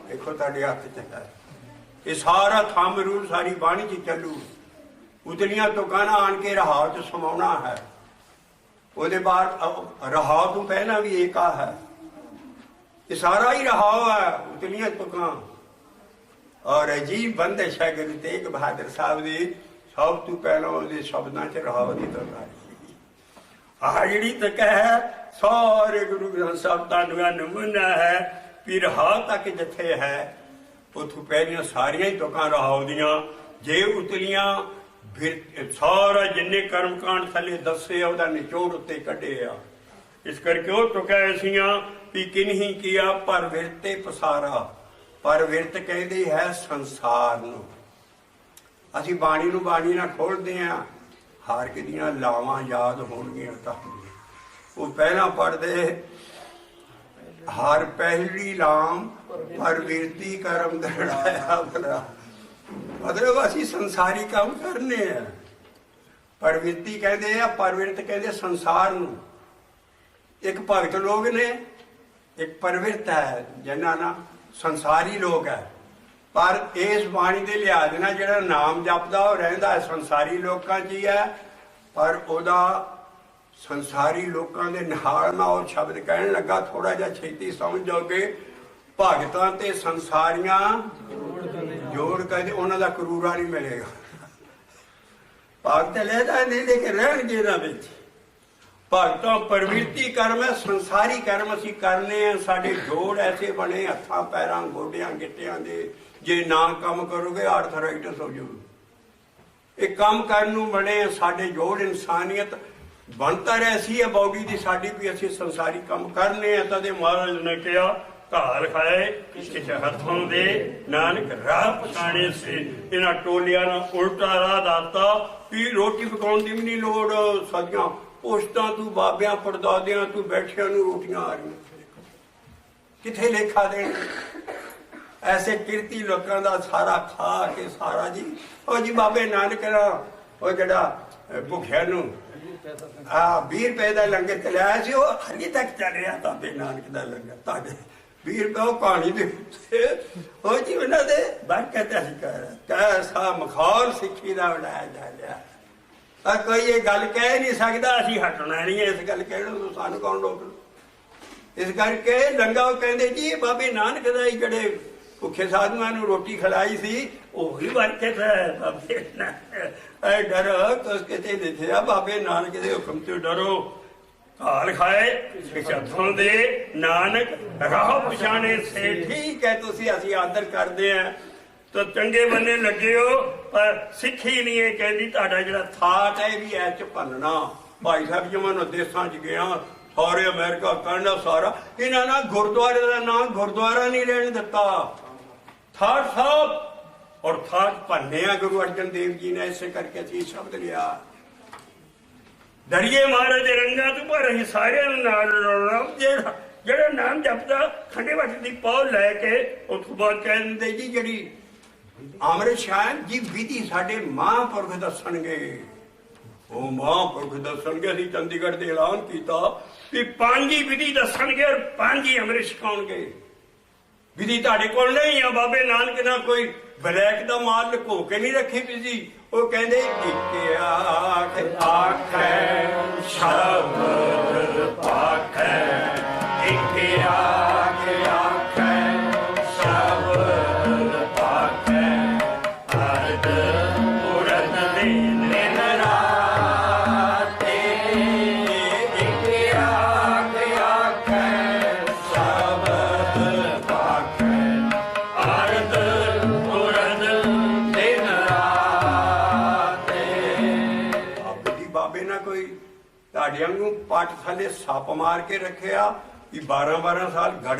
ਦੇਖੋ ਤੁਹਾਡੇ ਹੱਥ 'ਚ ਹੈ ਇਹ ਸਾਰਾ ਥੰਮ ਰੂਲ ਸਾਰੀ ਬਾਣੀ 'ਚ ਚੱਲੂ। ਉਤਲੀਆਂ ਤੁਕਾਂ ਨਾ ਆਣ ਕੇ ਰਹਾਉ 'ਚ ਸਮਾਉਣਾ ਹੈ। ਉਹਦੇ ਬਾਅਦ ਰਹਾਉ ਤੋਂ ਪਹਿਲਾਂ ਵੀ ਏਕਾ ਹੈ। ਇਹ ਸਾਰਾ ਹੀ ਰਹਾਉ ਹੈ ਉਤਲੀਆਂ ਤੁਕਾਂ। ਔਰ ਅਜੀਬ ਬੰਦਿਸ਼ ਹੈ ਗੁਰੂ ਤੇਗ ਬਹਾਦਰ ਸਾਹਿਬ ਦੀ ਸਭ ਤੋਂ ਪਹਿਲਾਂ ਉਹਦੇ ਸ਼ਬਦਾਂ 'ਚ ਰਹਾਉ ਦੀ ਤੁਕ ਆਹ ਜਿਹੜੀ ਤੁਕ ਹੈ ਸਾਰੇ ਗੁਰੂ ਗ੍ਰੰਥ ਸਾਹਿਬ ਦਾ ਨਮੂਨਾ ਹੈ ਵੀ ਰਹਾਉ ਤੱਕ ਜਿੱਥੇ ਹੈ ਉੱਥੋਂ ਪਹਿਲੀਆਂ ਸਾਰੀਆਂ ਹੀ ਤੁਕਾਂ ਰਹਾਉ ਦੀਆਂ। ਜੇ ਉਤਲੀਆਂ ਫਿਰ ਸਾਰਾ ਜਿੰਨੇ ਕਰਮਕਾਂਡ ਥੱਲੇ ਦੱਸੇ ਉਹਦਾ ਨਿਚੋੜ ਉੱਤੇ ਕੱਢੇ ਆ। ਇਸ ਕਰਕੇ ਉਹ ਤੁਕਾਂ ਐਸੀਆਂ ਵੀ ਕਿਨਹੀਂ ਕੀਆ ਪਰ ਵਿਰਤੇ ਪਸਾਰਾ। ਪਰ ਵਿਰਤ ਕਹਿੰਦੇ ਹੈ ਸੰਸਾਰ ਨੂੰ। ਅਸੀਂ ਬਾਣੀ ਨੂੰ ਬਾਣੀ ਨਾਲ ਖੋਲ੍ਹਦੇ ਹਾਂ ਹਰ ਇੱਕ ਦੀਆਂ ਲਾਵਾਂ ਯਾਦ ਹੋਣਗੀਆਂ ਤਾਂ ਉਹ ਪਹਿਲਾਂ ਪੜ੍ਹਦੇ ਹਰ ਪਹਿਲੀ ਲਾਮ ਪਰ ਵਿਰਤੀ ਕਰਮ ਦਰੜਾਇਆ ਭਲਾ। ਮਤਲਬ ਅਸੀਂ ਸੰਸਾਰੀ ਕੰਮ ਕਰਨੇ ਆ। ਪਰਵਿਰਤੀ ਕਹਿੰਦੇ ਆ ਪਰਵਿਰਤ ਕਹਿੰਦੇ ਸੰਸਾਰ ਨੂੰ। ਇੱਕ ਭਗਤ ਲੋਕ ਨੇ ਇੱਕ ਪਰਵਿਰਤ ਹੈ ਜਿਹਨਾਂ ਨਾਲ ਸੰਸਾਰੀ ਲੋਕ ਹੈ। ਪਰ ਇਸ ਬਾਣੀ ਦੇ ਲਿਹਾਜ਼ ਨਾਲ ਜਿਹੜਾ ਨਾਮ ਜਪਦਾ ਉਹ ਰਹਿੰਦਾ ਹੈ ਸੰਸਾਰੀ ਲੋਕਾਂ 'ਚ ਹੀ ਹੈ। ਪਰ ਉਹਦਾ ਸੰਸਾਰੀ ਲੋਕਾਂ ਦੇ ਨਾਲ ਮੈਂ ਉਹ ਸ਼ਬਦ ਕਹਿਣ ਲੱਗਾ ਥੋੜਾ ਜਿਹਾ ਛੇਤੀ ਸਮਝ ਜਾਓਗੇ। ਭਗਤਾਂ ਤੇ ਸੰਸਾਰੀਆਂ ਜੋੜ ਕੇ ਉਹਨਾਂ ਦਾ ਕਰੂਰਾ ਨਹੀਂ ਮਿਲੇਗਾ। ਭਗਤ ਲੈਦਾ ਨਹੀਂ ਲੈ ਕੇ ਰਹਿਣਗੇ ਇਹਨਾਂ ਵਿੱਚ। ਭਗਤਾਂ ਪਰਵਿਰਤੀ ਕਰਮ ਹੈ ਸੰਸਾਰੀ ਕਰਮ ਅਸੀਂ ਕਰਨੇ ਆ। ਸਾਡੇ ਜੋੜ ਐਸੇ ਬਣੇ ਹੱਥਾਂ ਪੈਰਾਂ ਗੋਡਿਆਂ ਗਿੱਟਿਆਂ ਦੇ ਜੇ ਨਾ ਕੰਮ ਕਰੋਗੇ ਆਰਥਰਾਈਟਸ ਹੋ ਜਾਊ। ਇਹ ਕੰਮ ਕਰਨ ਨੂੰ ਬਣੇ ਸਾਡੇ ਜੋੜ ਇਨਸਾਨੀਅਤ ਬਣਤਰ ਐਸੀ ਹੈ ਬੌਡੀ ਦੀ ਸਾਡੀ ਵੀ ਅਸੀਂ ਸੰਸਾਰੀ ਕੰਮ ਕਰਨੇ ਆ। ਤਦੇ ਮਹਾਰਾਜ ਨੇ ਕਿਹਾ ਘਾਲ ਖਾਏ ਕਿਸੇ ਹੱਥੋਂ ਦੇ ਨਾਨਕ ਰਾਹ ਪਛਾਣੇ ਸੇ। ਇਹਨਾਂ ਟੋਲਿਆਂ ਨਾਲ ਉਲਟਾ ਰਾਹ ਦਾਤਾ ਵੀ ਰੋਟੀ ਪਕਾਉਣ ਦੀ ਵੀ ਨਹੀਂ ਲੋੜ। ਸਦੀਆਂ ਪੁਸ਼ਤਾਂ ਤੂੰ ਬਾਬਿਆਂ ਪੜਦਾਦਿਆਂ ਤੂੰ ਬੈਠਿਆਂ ਨੂੰ ਰੋਟੀਆਂ ਆ ਰਹੀਆਂ ਕਿੱਥੇ ਲੇਖਾ ਦੇਣ। ਐਸੇ ਕਿਰਤੀ ਲੋਕਾਂ ਦਾ ਸਾਰਾ ਖਾ ਕੇ ਸਾਰਾ ਜੀ ਉਹ ਜੀ ਬਾਬੇ ਨਾਨਕ ਦਾ ਉਹ ਜਿਹੜਾ ਭੁੱਖਿਆ ਨੂੰ 20 ਰੁਪਏ ਦਾ ਲੰਗਰ ਚਲਾਇਆ ਸੀ ਉਹ ਹਜੇ ਤੱਕ ਚੱਲ ਰਿਹਾ ਬਾਬੇ ਨਾਨਕ ਦਾ ਲੰਗਰ। ਤੁਹਾਡੇ 20 ਰੁਪਏ ਉਹ ਕਹਾਣੀ ਦੇ ਉਹ ਜੀ ਉਹਨਾਂ ਦੇ ਬਰਕਤ ਅਸੀਂ ਕਰ ਕੈਸਾ ਮਖੌਲ ਸਿੱਖੀ ਦਾ ਉਡਾਇਆ ਜਾ ਰਿਹਾ। ਕੋਈ ਇਹ ਗੱਲ ਕਹਿ ਨਹੀਂ ਸਕਦਾ ਅਸੀਂ ਹਟਣਾ ਨਹੀਂ ਇਸ ਗੱਲ ਕਹਿਣ ਤੋਂ ਸਾਨੂੰ ਕੌਣ ਰੋਕ। ਇਸ ਕਰਕੇ ਲੰਗਾ ਉਹ ਕਹਿੰਦੇ ਜੀ ਬਾਬੇ ਨਾਨਕ ਦਾ ਹੀ ਜਿਹੜੇ ਭੁੱਖੇ ਸਾਧੂਆਂ ਨੂੰ ਰੋਟੀ ਖਿਲਾਈ ਸੀ ਉਹੀ ਬਰਕਤ ਹੈ ਬਾਬੇ ਐ ਡਰੋ ਤੁਸ ਕਿਤੇ ਲਿਖਿਆ ਬਾਬੇ ਨਾਨਕ ਦੇ ਹੁਕਮ ਤੋਂ ਡਰੋ। ਘਾਲ ਖਾਏ ਹੱਥੋਂ ਦੇ ਨਾਨਕ ਰਾਹ ਪਛਾਣੇ ਸੇ। ਠੀਕ ਹੈ ਤੁਸੀਂ ਅਸੀਂ ਆਦਰ ਕਰਦੇ ਹਾਂ ਤਾਂ ਚੰਗੇ ਬੰਨੇ ਲੱਗੇ ਹੋ ਪਰ ਸਿੱਖੀ ਨਹੀਂ ਇਹ ਕਹਿੰਦੀ ਤੁਹਾਡਾ ਜਿਹੜਾ ਥਾਟ ਹੈ ਇਹ ਵੀ ਐ ਚ ਭੰਨਣਾ। ਭਾਈ ਸਾਹਿਬ ਜਿਵੇਂ ਨੂੰ ਦੇਸਾਂ 'ਚ ਗਿਆ ਸਾਰੇ ਅਮਰੀਕਾ ਕੈਨੇਡਾ ਸਾਰਾ ਇਹਨਾਂ ਨਾਲ ਗੁਰਦੁਆਰੇ ਦਾ ਨਾਮ ਗੁਰਦੁਆਰਾ ਨਹੀਂ ਰਹਿਣ ਦਿੱਤਾ। ਥਾਟ ਸਾਹਿਬ ਔਰ ਥਾਟ ਭੰਨਿਆ ਗੁਰੂ ਅਰਜਨ ਦੇਵ ਜੀ ਨੇ। ਇਸੇ ਕਰਕੇ ਅਸੀਂ ਸ਼ਬਦ ਲਿਆ ਡਰੀਏ ਮਹਾਰਾਜ ਦੇ ਰੰਗਾਂ ਤੋਂ ਪਰ ਅਸੀਂ ਸਾਰਿਆਂ ਨੂੰ ਨਾਲ ਰਲਾਉਣਾ। ਜਿਹੜਾ ਨਾਮ ਜਪਦਾ ਖੰਡੇ ਵੱਟ ਦੀ ਪੌ ਲੈ ਕੇ ਉੱਥੋਂ ਬਾਅਦ ਕਹਿ ਦਿੰਦੇ ਜੀ ਜਿਹੜੀ ਅੰਮ੍ਰਿਤ ਸਾਹਿਬ ਜੀ ਵਿਧੀ ਸਾਡੇ ਮਹਾਂਪੁਰਖ ਦੱਸਣਗੇ। ਉਹ ਮਹਾਂਪੁਰਖ ਦੱਸਣਗੇ। ਅਸੀਂ ਚੰਡੀਗੜ੍ਹ ਦੇ ਐਲਾਨ ਕੀਤਾ ਵੀ 5 ਹੀ ਵਿਧੀ ਦੱਸਣਗੇ ਔਰ 5 ਹੀ ਅੰਮ੍ਰਿਤ ਛਕਾਉਣਗੇ। ਵਿਧੀ ਤੁਹਾਡੇ ਕੋਲ ਨਹੀਂ ਆ। ਬਾਬੇ ਨਾਨਕ ਨਾਲ ਕੋਈ ਬਲੈਕ ਦਾ ਮਾਲ ਲੁਕੋ ਕੇ ਨਹੀਂ ਰੱਖੀ ਵਿਧੀ। ਉਹ ਕਹਿੰਦੇ ਇੱਕ ਆਖੈ ਸ਼ਬਦ ਪਾਖੈ ਇੱਕ ਆਖੈ ਸ਼ਬਦ ਪਾਖੈ ਅਰਧ ਪੁਰਤ ਦਿਨ ਰਾਤੇ ਇੱਕ ਆਖੈ ਸ਼ਬਦ ਪਾਖੈ ਅਰਧ ਪੁਰਤ ਦਿਨ ਰਾਤੇ। ਬਾਬੇ ਨਾ ਕੋਈ ਤੁਹਾਡੇ ਵਾਂਗੂ ਪੱਟ ਥੱਲੇ ਸੱਪ ਮਾਰ ਕੇ ਰੱਖਿਆ ਵੀ 12-12 ਸਾਲ ਗੜ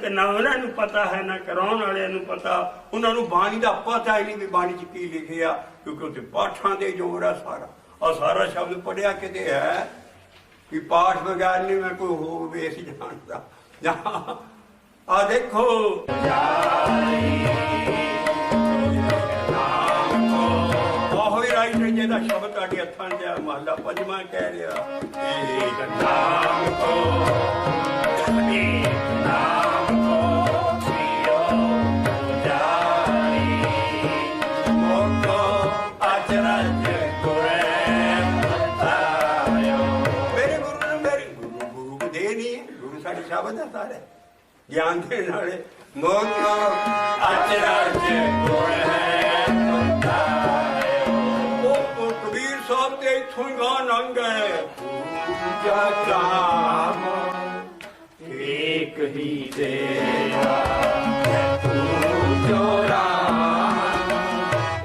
ਨਾ ਉਹਨਾਂ ਨੂੰ ਪਤਾ ਹੈ ਨਾ ਕਰਾਉਣ ਵਾਲਿਆਂ ਨੂੰ ਪਤਾ। ਉਹਨਾਂ ਨੂੰ ਬਾਣੀ ਦਾ ਪਤਾ ਹੀ ਨਹੀਂ ਵੀ ਬਾਣੀ 'ਚ ਕੀ ਲਿਖਿਆ ਕਿਉਂਕਿ ਉੱਥੇ ਪਾਠਾਂ ਦੇ ਜੋਰ ਆ ਸਾਰਾ। ਆ ਸਾਰਾ ਸ਼ਬਦ ਪੜਿਆ ਕਿਤੇ ਹੈ ਵੀ ਪਾਠ ਬਗੈਰ ਨਹੀਂ ਮੈਂ ਕੋਈ ਹੋਰ ਵੇਸ ਜਾਣਦਾ ਜਾਂ ਆ ਦੇਖੋ ਉਹੀ ਰਾਈਟਰ ਜਿਹਦਾ ਸ਼ਬਦ ਤੁਹਾਡੇ ਹੱਥਾਂ 'ਚ ਆ, ਮਹਲਾ ਪੰਜਵਾਂ ਕਹਿ ਰਿਹਾ ਏਕ ਨਾਮ ਕੋ ਸ਼ਬਦ ਹੈ ਸਾਰੇ ਗਿਆਨ ਦੇਣ ਵਾਲੇ ਮੋਕੋ ਅਚਰਜ ਗੁਣ ਹੈ ਉਹ ਕਬੀਰ ਸਾਹਿਬ ਤੇ ਇੱਥੋਂ ਹੀ ਗਾਂ ਲੰਘ ਗਏ ਪੂਜਾ ਕਾਮ ਏਕ ਹੀ ਦੇਵਾ ਪੂਜੋ ਰਾਮ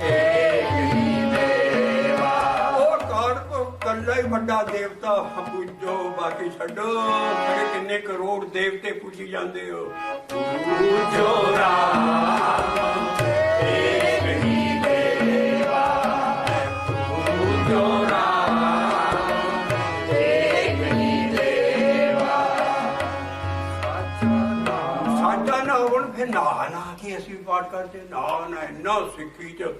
ਏਕ ਹੀ ਦੇਵਾ ਉਹ ਕੌਣ ਕੋ ਕੱਲਾ ਹੀ ਵੱਡਾ ਦੇਵਤਾ ਪੂਜੋ ਬਾਕੀ ਛੱਡੋ ਕਿੰਨੇ ਕਰੋੜ ਦੇਵਤੇ ਪੂਜੀ ਜਾਂਦੇ ਹੋ ਪੂਜੋ ਰਾਮ ਏਕ ਹੀ ਦੇਵਾ ਪੂਜੋ ਰਾਮ ਏਕ ਹੀ ਦੇਵਾ ਸਾਡਾ ਨਾ ਹੁਣ ਫਿਰ ਨਾ ਕੇ ਅਸੀਂ ਪਾਠ ਕਰਦੇ ਨਾ ਇੰਨਾ ਸਿੱਖੀ ਚ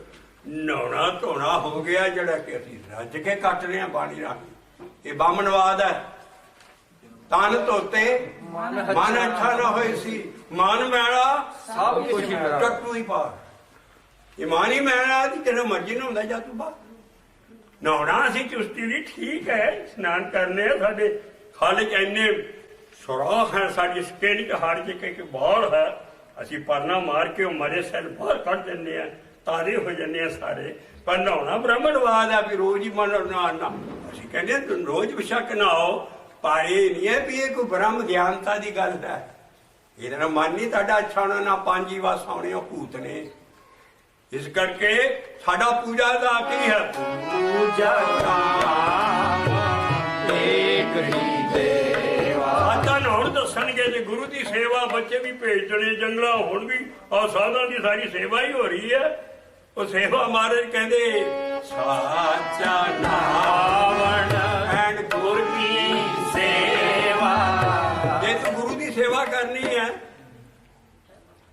ਨਹਾਉਣਾ ਧੋਣਾ ਹੋ ਗਿਆ ਜਿਹੜਾ ਕਿ ਅਸੀਂ ਰੱਜ ਕੇ ਕੱਟ ਰਹੇ ਹਾਂ ਬਾਣੀ ਰਾਹੀਂ ਇਹ ਬਾਮਨਵਾਦ ਹੈ ਤਨ ਧੋਤੇ ਮਨ ਅੱਛਾ ਨਾ ਹੋਏ ਸੀ ਮਨ ਮੈਲਾ ਸਭ ਕੁਝ ਟੱਟੂ ਹੀ ਪਾਰ ਇਹ ਮਨ ਹੀ ਮੈਲਾ ਦੀ ਤੇਰਾ ਮਰਜ਼ੀ ਨਾ ਹੁੰਦਾ ਜਾ ਤੂੰ ਬਾਹਰ ਨਹਾਉਣਾ ਅਸੀਂ ਚੁਸਤੀ ਦੀ ਠੀਕ ਹੈ ਇਸ਼ਨਾਨ ਕਰਨੇ ਆ ਸਾਡੇ ਖਲ ਚ ਇੰਨੇ ਸੁਰਾਖ ਹੈ ਸਾਡੀ ਸਕਿਨ ਚ ਹਰ ਜਗ੍ਹਾ ਕਿ ਬਾਹਰ ਹੈ ਅਸੀਂ ਪਰਨਾ ਮਾਰ ਕੇ ਉਹ ਮਰੇ ਸੈੱਲ ਬਾਹਰ ਕੱਢ ਦਿੰਦੇ ਆ ਤਾਰੇ ਹੋ ਜਾਂਦੇ ਆ ਸਾਰੇ ਪਰ ਨਹਾਉਣਾ ਬ੍ਰਾਹਮਣਵਾਦ ਆ ਵੀ ਰੋਜ਼ ਹੀ ਮਨ ਨਹਾਉਣਾ ਅਸੀਂ ਕਹਿੰਦੇ ਰੋਜ਼ ਬਿਸ਼ੱਕ ਨਹਾਓ ਪਰ ਇਹ ਨਹੀਂ ਹੈ ਵੀ ਇਹ ਕੋਈ ਬ੍ਰਹਮ ਗਿਆਨਤਾ ਦੀ ਗੱਲ ਹੈ ਇਹਦੇ ਨਾਲ ਮਨ ਨਹੀਂ ਤੁਹਾਡਾ ਅੱਛਾ ਹੋਣਾ ਨਾ ਪੰਜ ਹੀ ਵਾਸ ਆਉਣੇ ਉਹ ਭੂਤ ਨੇ ਇਸ ਕਰਕੇ ਸਾਡਾ ਪੂਜਾ ਦਾ ਕੀ ਹੈ ਪੂਜਾ ਕਾਮ ਏਕ ਹੀ ਦੇਵਾ ਆਤਾ ਹੁਣ ਦੱਸਣਗੇ ਜੇ ਗੁਰੂ ਦੀ ਸੇਵਾ ਬੱਚੇ ਵੀ ਭੇਜ ਦੇਣੇ ਜੰਗਲਾਂ ਹੁਣ ਵੀ ਆ ਸਾਧਾਂ ਦੀ ਸਾਰੀ ਸੇਵਾ ਹੀ ਹੋ ਰਹੀ ਹੈ ਉਹ ਸੇਵਾ ਮਹਾਰਾਜ ਕਹਿੰਦੇ ਸਾਚਾ ਨਾਵਣ ਐਂਡ ਗੁਰ ਕੀ ਸੇਵਾ ਜੇ ਤੂੰ ਗੁਰੂ ਦੀ ਸੇਵਾ ਕਰਨੀ ਹੈ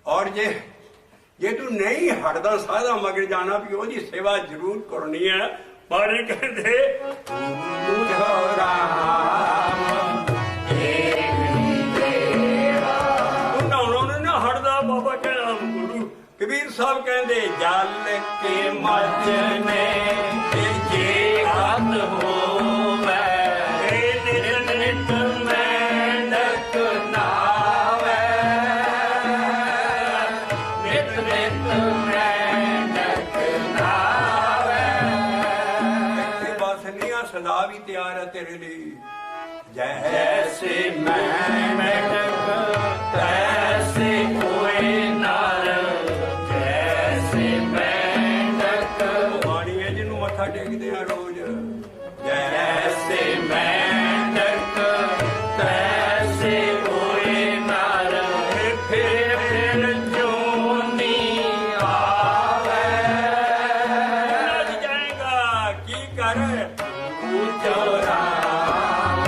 ਔਰ ਜੇ ਤੂੰ ਨਹੀਂ ਹਟਦਾ ਸਾਧਾ ਮਗਰ ਜਾਣਾ ਵੀ ਉਹਦੀ ਸੇਵਾ ਜ਼ਰੂਰ ਕਰਨੀ ਹੈ ਪਰ ਕਹਿੰਦੇ ਪੂਜੋ ਰਾਮ ਏਕ ਹੀ ਦੇਵਾ ਉਹਨਾਂ ਨਾ ਹਟਦਾ ਬਾਬਾ ਕਹਿੰਦਾ ਗੁਰੂ ਕਬੀਰ ਸਾਹਿਬ ਕਹਿੰਦੇ ਜਲ ਕੇ ਮੱਜਨੇ ਤੇ ਜੇ ਹੱਥ ਹੋਵੇ ਨਿਤ ਨਿਤ ਮੈਂਡਕ ਨਾਵੇ ਨਿਤ ਨਿਤ ਮੈਂਡਕ ਨਾਵੇ ਬਸ ਨਹੀਂ ਸਦਾ ਵੀ ਤਿਆਰ ਹੈ ਤੇਰੇ ਲਈ ਜੈਸੇ ਮੈਂ ਮੈਂਡਕ ਤੈਸੇ ਹੋਏ ਨਰ ਮੱਥਾ ਟੇਕਦੇ ਆ ਰੋਜ਼ ਜੈਸੇ ਮੈਂਡਕ ਤੈਸੇ ਹੋਏ ਨਰ ਫਿਰ ਜੋਨੀ ਆਵੇ ਨੱਚ ਜਾਏਗਾ ਕੀ ਕਰ ਪੂਜੋ ਰਾਮ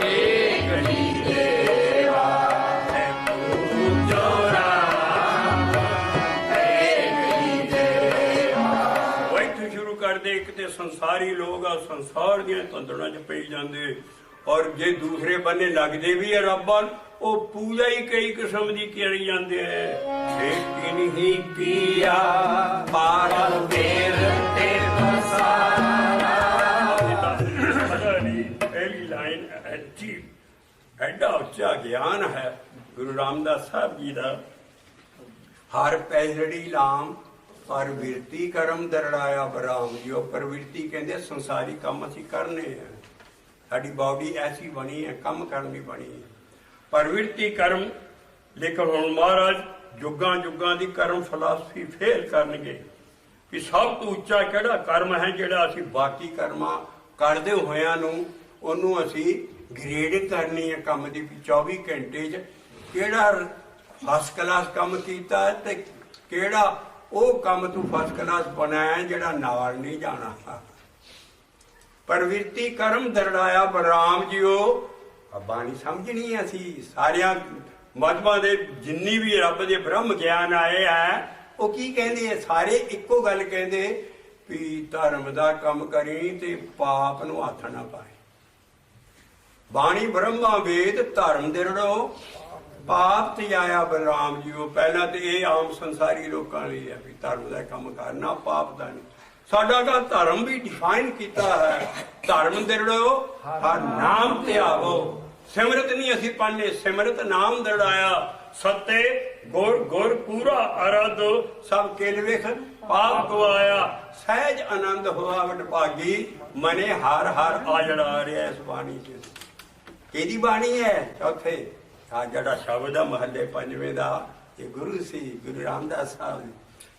ਏਕ ਹੀ ਦੇਵਾ ਪੂਜੋ ਰਾਮ ਏਕ ਹੀ ਦੇਵਾ ਸ਼ੁਰੂ ਕਰਦੇ ਇੱਕ ਤੇ ਸੰਸਾਰੀ ਲੋਕ ਆ ਸੰਸਾਰ ਦੀਆਂ ਧੰਦੜਾਂ 'ਚ ਪਈ ਜਾਂਦੇ ਔਰ ਜੇ ਦੂਸਰੇ ਬੰਨੇ ਲੱਗਦੇ ਵੀ ਆ ਰੱਬਾਂ ਉਹ ਪੂਜਾ ਹੀ ਕਈ ਕਿਸਮ ਦੀ ਕਰੀ ਜਾਂਦੇ ਐ ਛੇਤੀ ਨਹੀਂ ਕੀਆ ਪਾਰ ਵੇਰ ਤੇ ਬਸਾਰਾ ਪਤਾ ਨਹੀਂ ਪਹਿਲੀ ਲਾਈਨ ਐਡੀ ਐਡਾ ਉੱਚਾ ਗਿਆਨ ਹੈ ਗੁਰੂ ਰਾਮਦਾਸ ਸਾਹਿਬ ਜੀ ਦਾ ਹਰ ਪੈਜੜੀ ਲਾਮ ਪਰਵਿਰਤੀ ਕਰਮ ਦਰੜਾਇਆ ਬਰਾਮ ਜੀ ਉਹ ਪਰਵਿਰਤੀ ਕਹਿੰਦੇ ਸੰਸਾਰੀ ਕੰਮ ਅਸੀਂ ਕਰਨੇ ਆ ਸਾਡੀ ਬਾਡੀ ਐਸੀ ਬਣੀ ਹੈ ਕੰਮ ਕਰਨ ਦੀ ਬਣੀ ਹੈ ਪਰਵਿਰਤੀ ਕਰਮ ਲੇਕਿਨ ਹੁਣ ਮਹਾਰਾਜ ਜੁਗਾਂ ਜੁਗਾਂ ਦੀ ਕਰਮ ਫਿਲਾਸਫੀ ਫੇਲ ਕਰਨਗੇ ਵੀ ਸਭ ਤੋਂ ਉੱਚਾ ਕਿਹੜਾ ਕਰਮ ਹੈ ਜਿਹੜਾ ਅਸੀਂ ਬਾਕੀ ਕਰਮਾਂ ਕਰਦੇ ਹੋਇਆਂ ਨੂੰ ਉਹਨੂੰ ਅਸੀਂ ਗ੍ਰੇਡ ਕਰਨੀ ਹੈ ਕੰਮ ਦੀ ਵੀ 24 ਘੰਟੇ 'ਚ ਕਿਹੜਾ ਫਸਟ ਕਲਾਸ ਕੰਮ ਕੀਤਾ ਤੇ ਕਿਹੜਾ ਉਹ ਕੰਮ ਤੂੰ ਫਸਟ ਕਲਾਸ ਬਣਾਇਆ ਜਿਹੜਾ ਨਾਲ ਨਹੀਂ ਜਾਣਾ ਪਰਵਿਰਤੀ ਕਰਮ ਦਰੜਾਇਆ ਬਰਾਮ ਜੀਓ ਬਾਣੀ ਸਮਝਣੀ ਅਸੀਂ ਸਾਰਿਆਂ ਮਜ਼ਹਬਾਂ ਦੇ ਜਿੰਨੀ ਵੀ ਰੱਬ ਦੇ ਬ੍ਰਹਮ ਗਿਆਨ ਆਏ ਆ ਉਹ ਕੀ ਕਹਿੰਦੇ ਆ? ਸਾਰੇ ਇੱਕੋ ਗੱਲ ਕਹਿੰਦੇ ਵੀ ਧਰਮ ਦਾ ਕੰਮ ਕਰੀ ਤੇ ਪਾਪ ਨੂੰ ਹੱਥ ਨਾ ਪਾਏ। ਬਾਣੀ ਬ੍ਰਹਮਾ ਵੇਦ ਧਰਮ ਦਿਰੜੋ ਪਾਪ ਤਿਆਇਆ ਬਲਰਾਮ ਜੀਓ। ਪਹਿਲਾਂ ਤੇ ਇਹ ਆਮ ਸੰਸਾਰੀ ਲੋਕਾਂ ਲਈ ਹੈ ਵੀ ਧਰਮ ਦਾ ਕੰਮ ਕਰਨਾ, ਪਾਪ ਦਾ ਨਹੀਂ। ਸਾਡਾ ਤਾਂ ਧਰਮ ਵੀ ਡਿਫਾਈਨ ਕੀਤਾ ਹੈ, ਧਰਮ ਦਿਰੜੋ ਹਰ ਨਾਮ ਧਿਆਵੋ। ਸਿਮਰਤ ਨਹੀਂ ਅਸੀਂ ਪੜ੍ਹਨੇ, ਸਿਮਰਤ ਨਾਮ ਦਰੜਾਇਆ। ਸਤੇ ਗੁਰ ਗੁਰ ਪੂਰਾ ਅਰਾਧੋ ਸਭ ਕਿਲ ਵੇਖ ਪਾਪ ਗਵਾਇਆ। ਸਹਿਜ ਆਨੰਦ ਹੋਆ ਵਡਭਾਗੀ ਮਨੇ ਹਰ ਹਰ ਆਜੜਾ ਰਿਹਾ। ਇਸ ਬਾਣੀ ਚ ਕਿਹਦੀ ਬਾਣੀ ਹੈ? ਚੌਥੇ ਆ ਜਿਹੜਾ ਸ਼ਬਦ ਆ ਮਹੱਲੇ ਪੰਜਵੇਂ ਦਾ, ਇਹ ਗੁਰੂ ਸੀ ਗੁਰੂ ਰਾਮਦਾਸ ਸਾਹਿਬ ਜੀ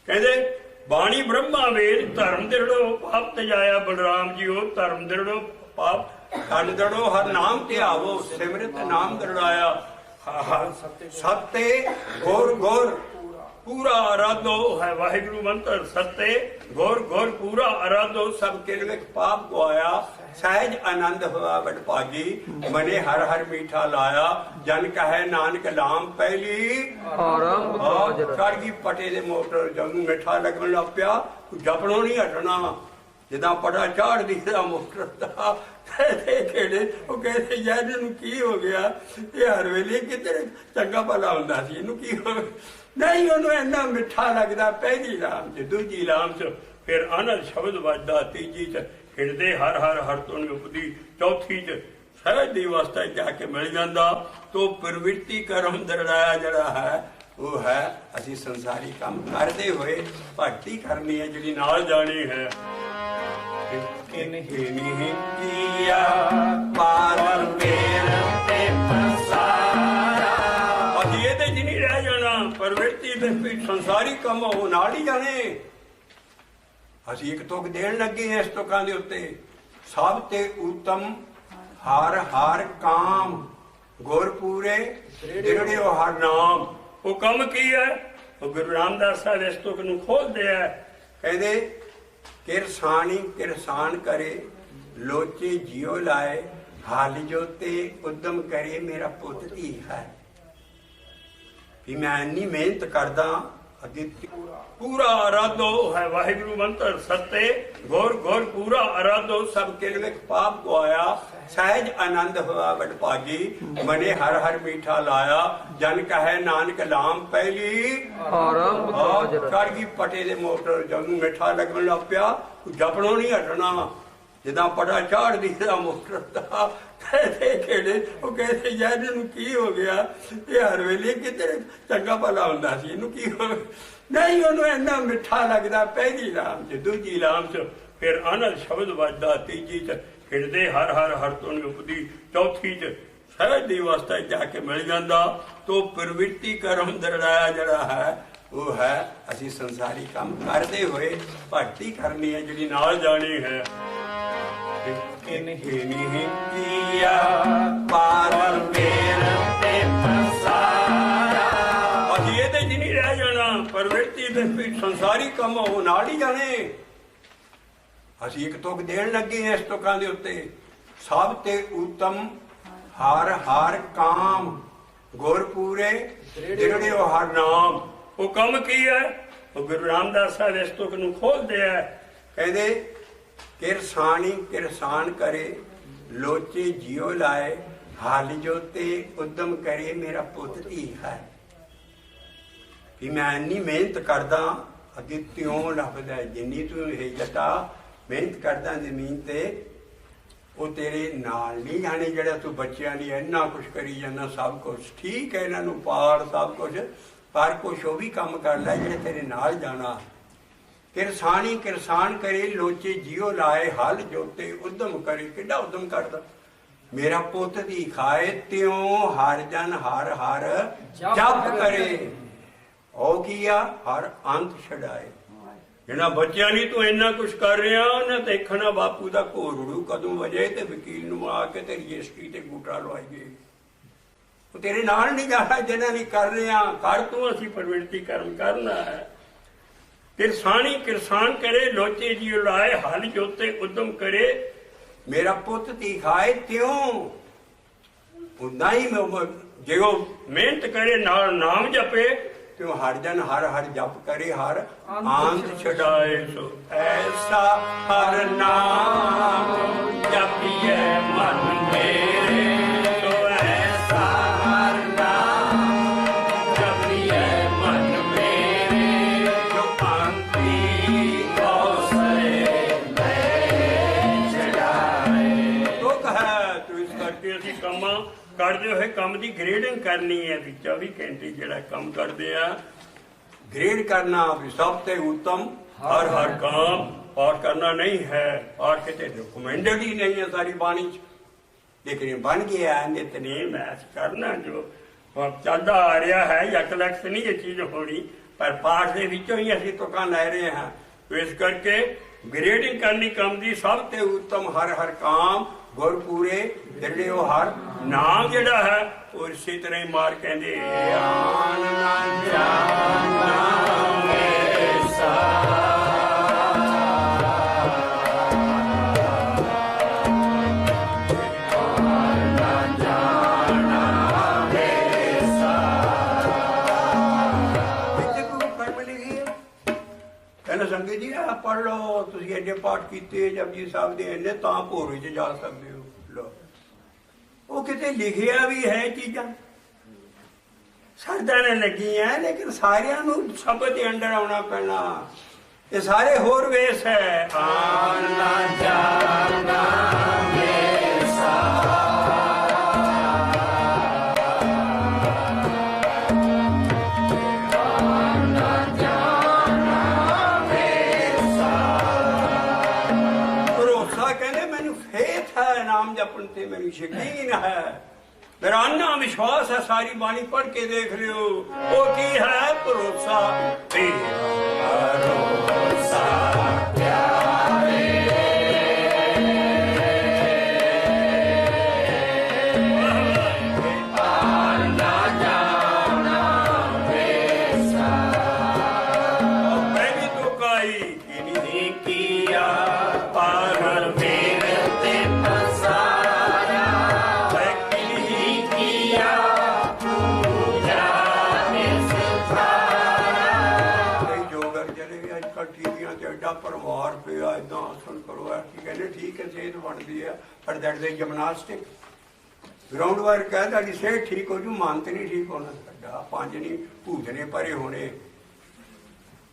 ਕਹਿੰਦੇ ਬਾਣੀ ਬ੍ਰਹਮਾ ਵੇਦ ਧਰਮ ਦਿਰੜੋ ਪਾਪ ਤਜਾਇਆ ਬਲਰਾਮ ਜੀਓ। ਧਰਮ ਦਿਰੜੋ ਪਾਪ ਧਨ ਦਿਰੜੋ ਹਰ ਨਾਮ ਧਿਆਵੋ। ਸਿਮਰਤ ਨਾਮ ਦਿਰੜਾਇਆ। ਸਤੇ ਗੁਰ ਗੁਰ ਪੂਰਾ ਅਰਾਧੋ ਹੈ ਵਾਹਿਗੁਰੂ ਮੰਤਰ। ਸਤੇ ਗੁਰ ਗੁਰ ਪੂਰਾ ਅਰਾਧੋ ਸਭ ਕਿਲ ਵਿਖ ਪਾਪ ਗਵਾਇਆ। ਸਹਿਜ ਆਨੰਦ ਹੋਆ ਵਡਭਾਗੀ ਮਨੇ ਹਰ ਹਰ ਮੀਠਾ ਲਾਇਆ। ਜਨ ਕਹੈ ਨਾਨਕ ਲਾਮ ਪਹਿਲੀ ਚੜ ਗਈ ਪਟੇ ਦੇ ਮੋਟਰ। ਜਦੋਂ ਮਿੱਠਾ ਲੱਗਣ ਲੱਗ ਪਿਆ ਜਪਣੋਂ ਨਹੀਂ ਹਟਣਾ। ਜਿੱਦਾਂ ਪਟਾ ਝਾੜਦੀ ਦਾ ਮੋਟਰ ਦਾ ਖੇੜੇ ਉਹ ਕਹਿੰਦੇ ਯਾਰ ਇਹਨੂੰ ਕੀ ਹੋ ਗਿਆ? ਇਹ ਹਰ ਵੇਲੇ ਕਿਤੇ ਚੰਗਾ ਭਲਾ ਹੁੰਦਾ ਸੀ, ਇਹਨੂੰ ਕੀ ਹੋ ਨਹੀਂ? ਉਹਨੂੰ ਇੰਨਾ ਮਿੱਠਾ ਲੱਗਦਾ ਪਹਿਲੀ ਲਾਮ ਚ, ਦੂਜੀ ਲਾਮ ਚ ਫਿਰ ਆਨੰਦ ਸ਼ਬਦ ਵੱਜਦਾ, ਤੀਜੀ ਚ ਹਿਰਦੇ ਹਰ ਹਰ ਹਰ ਤੋਂ ਉਪਦੀ, ਚੌਥੀ ਚ ਸਹਿਜ ਦੀ ਅਵਸਥਾ ਜਾ ਕੇ ਮਿਲ ਜਾਂਦਾ। ਤੋ ਪ੍ਰਵਿਰਤੀ ਕਰਮ ਦਰੜਾਇਆ ਜਿਹੜਾ ਹੈ ਉਹ ਹੈ ਅਸੀਂ ਸੰਸਾਰੀ ਕੰਮ ਕਰਦੇ ਹੋਏ ਭਗਤੀ ਕਰਨੀ ਹੈ ਜਿਹੜੀ ਨਾਲ ਜਾਣੀ ਹੈ। ਕੀਆ ਪਾਰ ਮੇਰ ਤੇ ਪਸਾਰਾ। ਅਸੀਂ ਇਹਦੇ ਚ ਨਹੀਂ ਰਹਿ ਜਾਣਾ, ਪ੍ਰਵਿਰਤੀ ਦੇ ਸੰਸਾਰੀ ਕੰਮ ਉਹ ਨਾਲ ਹੀ ਜਾਣੇ। ਅਸੀਂ ਇੱਕ ਤੁਕ ਦੇਣ ਲੱਗੇ ਹਾਂ ਇਸ ਤੁਕਾਂ ਦੇ ਉੱਤੇ। ਸਭ ਤੇ ਉੱਤਮ ਹਰ ਹਰ ਕਾਮ ਗੁਰ ਪੂਰੇ ਦਿਰੜਿਓ ਹਰ ਨਾਮ। ਉਹ ਕੰਮ ਕੀ ਹੈ? ਉਹ ਗੁਰੂ ਰਾਮਦਾਸ ਸਾਹਿਬ ਇਸ ਤੁਕ ਨੂੰ ਖੋਲਦੇ ਆ। ਕਹਿੰਦੇ ਕਿਰਸਾਨੀ ਕਿਰਸਾਨ ਕਰੇ ਲੋਚੇ ਜਿਉ ਲਾਏ। ਹਾਲ ਜੋਤੇ ਉਦਮ ਕਰੇ ਮੇਰਾ ਪੁੱਤ ਧੀ ਹੈ। ਵੀ ਮੈਂ ਇੰਨੀ ਮਿਹਨਤ ਕਰਦਾ ਅੱਗੇ ਪੂਰਾ ਅਰਾਧੋ ਹੈ ਵਾਹਿਗੁਰੂ ਮੰਤਰ। ਸਤੇ ਗੁਰ ਗੁਰ ਪੂਰਾ ਅਰਾਧੋ ਸਭ ਕਿਲ ਵਿਖ ਪਾਪ ਗਵਾਇਆ। ਸਹਿਜ ਆਨੰਦ ਹੋਆ ਵਡਭਾਗੀ ਮਨੇ ਹਰ ਹਰ ਮੀਠਾ ਲਾਇਆ। ਜਨ ਕਹੈ ਨਾਨਕ ਲਾਮ ਪਹਿਲੀ ਚੜ ਗਈ ਪਟੇ ਦੇ ਮੋਟਰ। ਜਦੋਂ ਮਿੱਠਾ ਲੱਗਣ ਲੱਗ ਪਿਆ ਜਪਣੋਂ ਨਹੀਂ ਹਟਣਾ। ਜਿੱਦਾਂ ਪਟਾ ਝਾੜਦੀ ਦਾ ਮੋਟਰ ਦਾ ਖੇੜੇ ਉਹ ਕਹਿੰਦੇ ਯਾਰ ਇਹਨੂੰ ਕੀ ਹੋ ਗਿਆ? ਇਹ ਹਰ ਵੇਲੇ ਕਿਤੇ ਚੰਗਾ ਭਲਾ ਹੁੰਦਾ ਸੀ, ਇਹਨੂੰ ਕੀ ਹੋ ਨਹੀਂ? ਉਹਨੂੰ ਇੰਨਾ ਮਿੱਠਾ ਲੱਗਦਾ ਪਹਿਲੀ ਲਾਮ ਚ, ਦੂਜੀ ਲਾਮ ਚ ਫਿਰ ਆਨੰਦ ਸ਼ਬਦ ਵੱਜਦਾ, ਤੀਜੀ ਚ ਹਿਰਦੇ ਹਰ ਹਰ ਹਰ ਤੋਂ ਉਪਦੀ, ਚੌਥੀ ਚ ਸਹਿਜ ਦੀ ਅਵਸਥਾ ਜਾ ਕੇ ਮਿਲ ਜਾਂਦਾ। ਤੋ ਪ੍ਰਵਿਰਤੀ ਕਰਮ ਦਰੜਾਇਆ ਜਿਹੜਾ ਹੈ ਉਹ ਹੈ ਅਸੀਂ ਸੰਸਾਰੀ ਕੰਮ ਕਰਦੇ ਹੋਏ ਭਗਤੀ ਕਰਨੀ ਹੈ ਜਿਹੜੀ ਨਾਲ ਜਾਣੀ ਹੈ। ਕੀਆ ਪਾਰ ਮੇਰ ਤੇ ਪਸਾਰਾ। ਅਸੀਂ ਇਹਦੇ ਚ ਨਹੀਂ ਰਹਿ ਜਾਣਾ, ਪ੍ਰਵਿਰਤੀ ਦੇ ਸੰਸਾਰੀ ਕੰਮ ਉਹ ਨਾਲ ਹੀ ਜਾਣੇ। ਅਸੀਂ ਇੱਕ ਤੁਕ ਦੇਣ ਲੱਗੇ ਹਾਂ ਇਸ ਤੁਕਾਂ ਦੇ ਉੱਤੇ। ਸਭ ਤੇ ਉੱਤਮ ਹਰ ਹਰ ਕਾਮ ਗੁਰ ਪੂਰੇ ਦਿਰੜਿਓ ਹਰ ਨਾਮ। ਉਹ ਕੰਮ ਕੀ ਹੈ? ਉਹ ਗੁਰੂ ਰਾਮਦਾਸ ਸਾਹਿਬ ਇਸ ਤੁਕ ਨੂੰ ਖੋਲਦੇ ਆ। ਕਹਿੰਦੇ ਕਿਰਸਾਨੀ ਕਿਰਸਾਨ ਕਰੇ ਲੋਚੇ ਜਿਉ ਲਾਏ। ਹਾਲ ਜੋਤੇ ਉਦਮ ਕਰੇ ਮੇਰਾ ਪੁੱਤ ਧੀ ਹੈ। ਵੀ ਮੈਂ ਇੰਨੀ ਮਿਹਨਤ ਕਰਦਾ ਅੱਗੇ ਤਿਉਂ ਲੱਭਦਾ। ਜਿੰਨੀ ਤੂੰ ਇਹ ਜੱਟਾ ਮਿਹਨਤ ਕਰਦਾ ਜ਼ਮੀਨ ਤੇ ਉਹ ਤੇਰੇ ਨਾਲ ਨਹੀਂ ਜਾਣੇ। ਜਿਹੜਾ ਤੂੰ ਬੱਚਿਆਂ ਲਈ ਇੰਨਾ ਕੁਛ ਕਰੀ ਜਾਂਦਾ, ਸਭ ਕੁਛ ਠੀਕ ਹੈ, ਇਹਨਾਂ ਨੂੰ ਪਾੜ ਸਭ ਕੁਛ, ਪਰ ਕੁਛ ਉਹ ਵੀ ਕੰਮ ਕਰ ਲੈ ਜਿਹੜੇ ਤੇਰੇ ਨਾਲ ਜਾਣਾ। ਕਿਰਸਾਨੀ ਕਿਰਸਾਨ ਕਰੇ ਲੋਚੇ ਜਿਉ ਲਾਏ। ਹਲ ਜੋਤੇ ਉਦਮ ਕਰੇ। ਕਿੱਡਾ ਉਦਮ ਕਰਦਾ? ਮੇਰਾ ਪੁੱਤ ਦੀ ਖਾਏ ਤਿਉ ਹਰ ਜਨ ਹਰ ਹਰ ਜਪ ਕਰੇ। ਉਹ ਕੀ ਆ? ਹਰ ਅੰਤ ਛਡਾਏ। ਇਹਨਾਂ ਬੱਚਿਆਂ ਲਈ ਤੂੰ ਇੰਨਾ ਕੁਛ ਕਰ ਰਿਹਾ, ਉਹਨੇ ਦੇਖਣਾ ਬਾਪੂ ਦਾ ਘੋਰੜੂ ਕਦੋਂ ਵਜੇ ਤੇ ਵਕੀਲ ਨੂੰ ਆ ਕੇ ਤੇ ਰਜਿਸਟਰੀ ਤੇ ਗੂਟਾ ਲਵਾਈਏ। ਉਹ ਤੇਰੇ ਨਾਲ ਨਹੀਂ ਜਾਣਾ ਜਿਹਨਾਂ ਲਈ ਕਰ ਰਿਹਾ। ਕਰ ਤੂੰ, ਅਸੀਂ ਪ੍ਰਵਿਰਤੀ ਕਰਮ ਕਰਨਾ ਹੈ। ਕਿਰਸਾਨੀ ਕਿਰਸਾਨ ਕਰੇ ਲੋਚੇ ਜੀ ਲਾਏ। ਹਲ ਜੋਤੇ ਉਦਮ ਕਰੇ ਮੇਰਾ ਪੁੱਤ ਧੀ ਖਾਏ ਤਿਉ। ਉਦਾਂ ਹੀ ਜੇ ਉਹ ਮਿਹਨਤ ਕਰੇ ਨਾਲ ਨਾਮ ਜਪੇ ਤੇ ਉਹ ਹਰ ਜਨ ਹਰ ਹਰ ਜਪ ਕਰੇ ਹਰ ਆਨੰਦ ਛਡਾਏ ਸੋ ਐਸਾ ਹਰ ਨਾਮ ਜਪੀਏ ਮਨ ਮੇਰੇ ਸੋ ਐਸਾ ਹਰ ਨਾਮ ਜਪੀਏ ਮਨ ਮੇਰੇ ਜੋ ਕਾਂਤੀ ਕੌਸਲੇ ਲੈ ਛਡਾਏ ਤੋ ਕਹੈ ਤੂੰ ਇਸ ਕਰਕੇ ਅਸੀਂ ਕੰਮਾਂ ਕਰਦੇ ਹੋਏ ਕੰਮ ਦੀ ਗ੍ਰੇਡਿੰਗ ਕਰਨੀ ਹੈ ਵੀ 24 ਘੰਟੇ ਜਿਹੜਾ ਕੰਮ ਕਰਦੇ ਆ ग्रेड करना सबसे उत्तम हर हर काम और करना नहीं है और कहते रिकमेंडेड ही नहीं है सारी बाणी लेकिन बन गया है नितनेम ऐसा करना जो चलता आ रहा है यकलक्ष नहीं ये चीज होनी पर पाठ के विचों ही असी तुकां लै रहे हैं तो इस करके ग्रेडिंग करनी काम की सबसे उत्तम हर हर काम गुर पूरे ਜਿਹੜੇ ਉਹ ਹਰ ਨਾਮ ਜਿਹੜਾ ਹੈ ਉਹ ਇਸੇ ਤਰ੍ਹਾਂ ਹੀ ਮਾਰ ਕਹਿੰਦੇ ਆਨ ਨਾ ਜਾਣਾ ਵੇਸਾ ਆਨ ਨਾ ਜਾਣਾ ਵੇਸਾ ਇੱਥੇ ਕੋਈ ਫਰਕ ਨਹੀਂ ਹੈ ਕਹਿੰਦਾ ਸੰਗਤ ਜੀ ਆ ਪੜ੍ਹ ਲਓ ਤੁਸੀਂ ਐਡੇ ਪਾਠ ਕੀਤੇ ਜਪਜੀ ਸਾਹਿਬ ਦੇ ਇੰਨੇ ਤਾਂ ਭੋਰ ਵਿੱਚ ਜਾ ਸਕਦੇ ਹੋ ਉਹ ਕਿਤੇ ਲਿਖਿਆ ਵੀ ਹੈ ਚੀਜ਼ਾਂ ਸਰਦਾਂ ਨੇ ਲੱਗੀਆਂ ਲੇਕਿਨ ਸਾਰਿਆਂ ਨੂੰ ਸ਼ਬਦ ਦੇ ਅੰਦਰ ਆਉਣਾ ਪੈਣਾ ਇਹ ਸਾਰੇ ਹੋਰ ਵੇਸ ਹੈ ਆਨ ਨਾ ਜਾਣਾ ਵੇਸਾ ਆਨ ਨਾ ਜਾਣਾ ਵੇਸਾ ਭਰੋਸਾ ਕਹਿੰਦੇ ਮੈਨੂੰ ਫੇਥ ਹੈ ਨਾਮ ਜਪਣ ਤੇ ਮੈਨੂੰ ਯਕੀਨ ਹੈ मेरा अन्ना विश्वास है सारी बाणी पढ़ के देख लियो वो की है भरोसा भरोसा प्यारे आना जाना वेसा पहली तो काई नहीं किया पार मेरे ते पसारा ਪਰਿਵਾਰ ਪਿਆ ਏਦਾਂ ਆਸਣ ਕਰੋ ਕੀ ਕਹਿੰਦੇ ਠੀਕ ਹੈ ਸਿਹਤ ਬਣਦੀ ਹੈ ਪਰ ਦੈਟ ਦੇ ਜਿਮਨਾਸਟਿਕ ਗਰਾਊਂਡ ਵਾਰ ਕਹਿ ਤੁਹਾਡੀ ਸਿਹਤ ਠੀਕ ਹੋ ਜੂ ਮਨ ਤੇ ਨਹੀਂ ਠੀਕ ਹੋਣਾ ਸਾਡਾ ਪੰਜ ਨਹੀਂ ਭੂਜਨੇ ਭਰੇ ਹੋਣੇ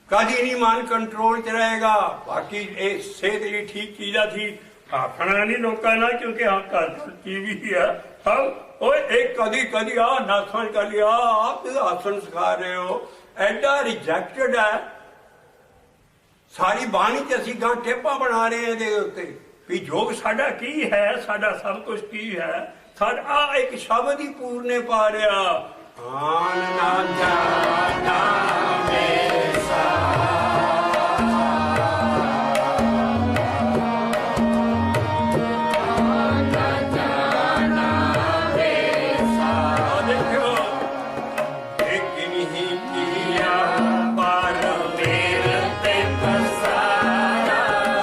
ਕਦੀ ਨਹੀਂ ਮਨ ਕੰਟਰੋਲ ਚ ਰਹੇਗਾ ਬਾਕੀ ਇਹ ਸਿਹਤ ਜਿਹੜੀ ਠੀਕ ਚੀਜ਼ਾਂ ਸੀ ਆਖਣਾ ਨਹੀਂ ਲੋਕਾਂ ਨਾਲ ਕਿਉਂਕਿ ਹਾਂ ਘਰ ਟੀਵੀ ਹੈ ਸਭ ਓਏ ਇਹ ਕਦੀ ਕਦੀ ਆ ਨਾਸਣ ਕਰ ਲਿਆ ਆਪ ਆਸਣ ਸਿਖਾ ਰਹੇ ਹੋ ਐਡਾ ਰਿਜੈਕਟਡ ਹੈ ਸਾਰੀ ਬਾਣੀ ਚ ਅਸੀਂ ਗਾਂ ਟੇਪਾ ਬਣਾ ਰਹੇ ਹਾਂ ਇਹਦੇ ਉੱਤੇ ਵੀ ਜੋਗ ਸਾਡਾ ਕੀ ਹੈ ਸਾਡਾ ਸਭ ਕੁਝ ਕੀ ਹੈ ਸਾਡਾ ਇੱਕ ਸ਼ਬਦ ਹੀ ਪੂਰਨੇ ਪਾ ਰਿਹਾ ਆਨ ਨਾ ਜਾਣਾ ਵੇਸਾ ਆਨ ਨਾ ਜਾਣਾ ਵੇਸਾ ਦੇਖੋ ਇੱਕ ਨਹੀਂ ਕੀਆ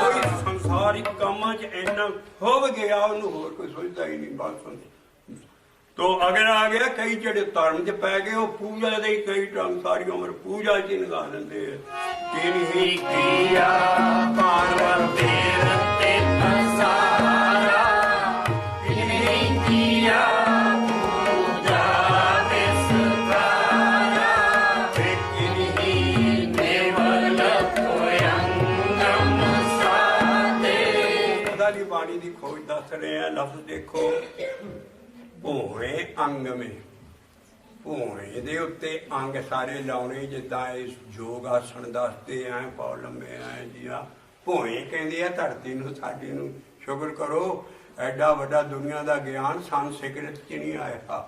ਪਰ ਕੰਮਾਂ ਚ ਇੰਨਾ ਖੁੱਭ ਗਿਆ ਉਹਨੂੰ ਹੋਰ ਕੋਈ ਸੋਚਦਾ ਹੀ ਨਹੀਂ ਬਾਤ ਸੁਣਦੀ ਤੋ ਅਗਰ ਆ ਗਿਆ ਕਈ ਜਿਹੜੇ ਧਰਮ ਚ ਪੈ ਗਏ ਉਹ ਪੂਜਾ ਦੇ ਹੀ ਕਈ ਟਾਈਮ ਸਾਰੀ ਉਮਰ ਪੂਜਾ ਚ ਹੀ ਲਗਾ ਦਿੰਦੇ ਆ ਕਿਨਹੀ ਕੀਆ ਪਾਰਵਤੀ ਤੇ ਪਸਾਰਾ ਕਿਨਹੀ ਕੀਆ ਪੂਜਾ ਵਿਸਤਾਰਾ ਕਿਨਹੀ ਨੇਵਲ ਕੋਯੰਗਮ ਦੀ ਬਾਣੀ ਦੀ ਖੋਜ ਦੱਸ ਰਹੇ ਆ ਲਫ਼ਜ਼ ਦੇਖੋ ਭੋਏ ਅੰਗ ਮੇ ਭੋਏ ਦੇ ਉੱਤੇ ਅੰਗ ਸਾਰੇ ਲਾਉਣੇ ਜਿੱਦਾਂ ਇਸ ਯੋਗ ਆਸਣ ਦੱਸਦੇ ਆ ਪਾਉ ਲੰਮੇ ਆ ਜੀ ਆ ਭੋਏ ਕਹਿੰਦੇ ਆ ਧਰਤੀ ਨੂੰ ਸਾਡੀ ਨੂੰ ਸ਼ੁਕਰ ਕਰੋ ਐਡਾ ਵੱਡਾ ਦੁਨੀਆ ਦਾ ਗਿਆਨ ਸੰਸਕ੍ਰਿਤ ਚ ਨਹੀਂ ਆਇਆ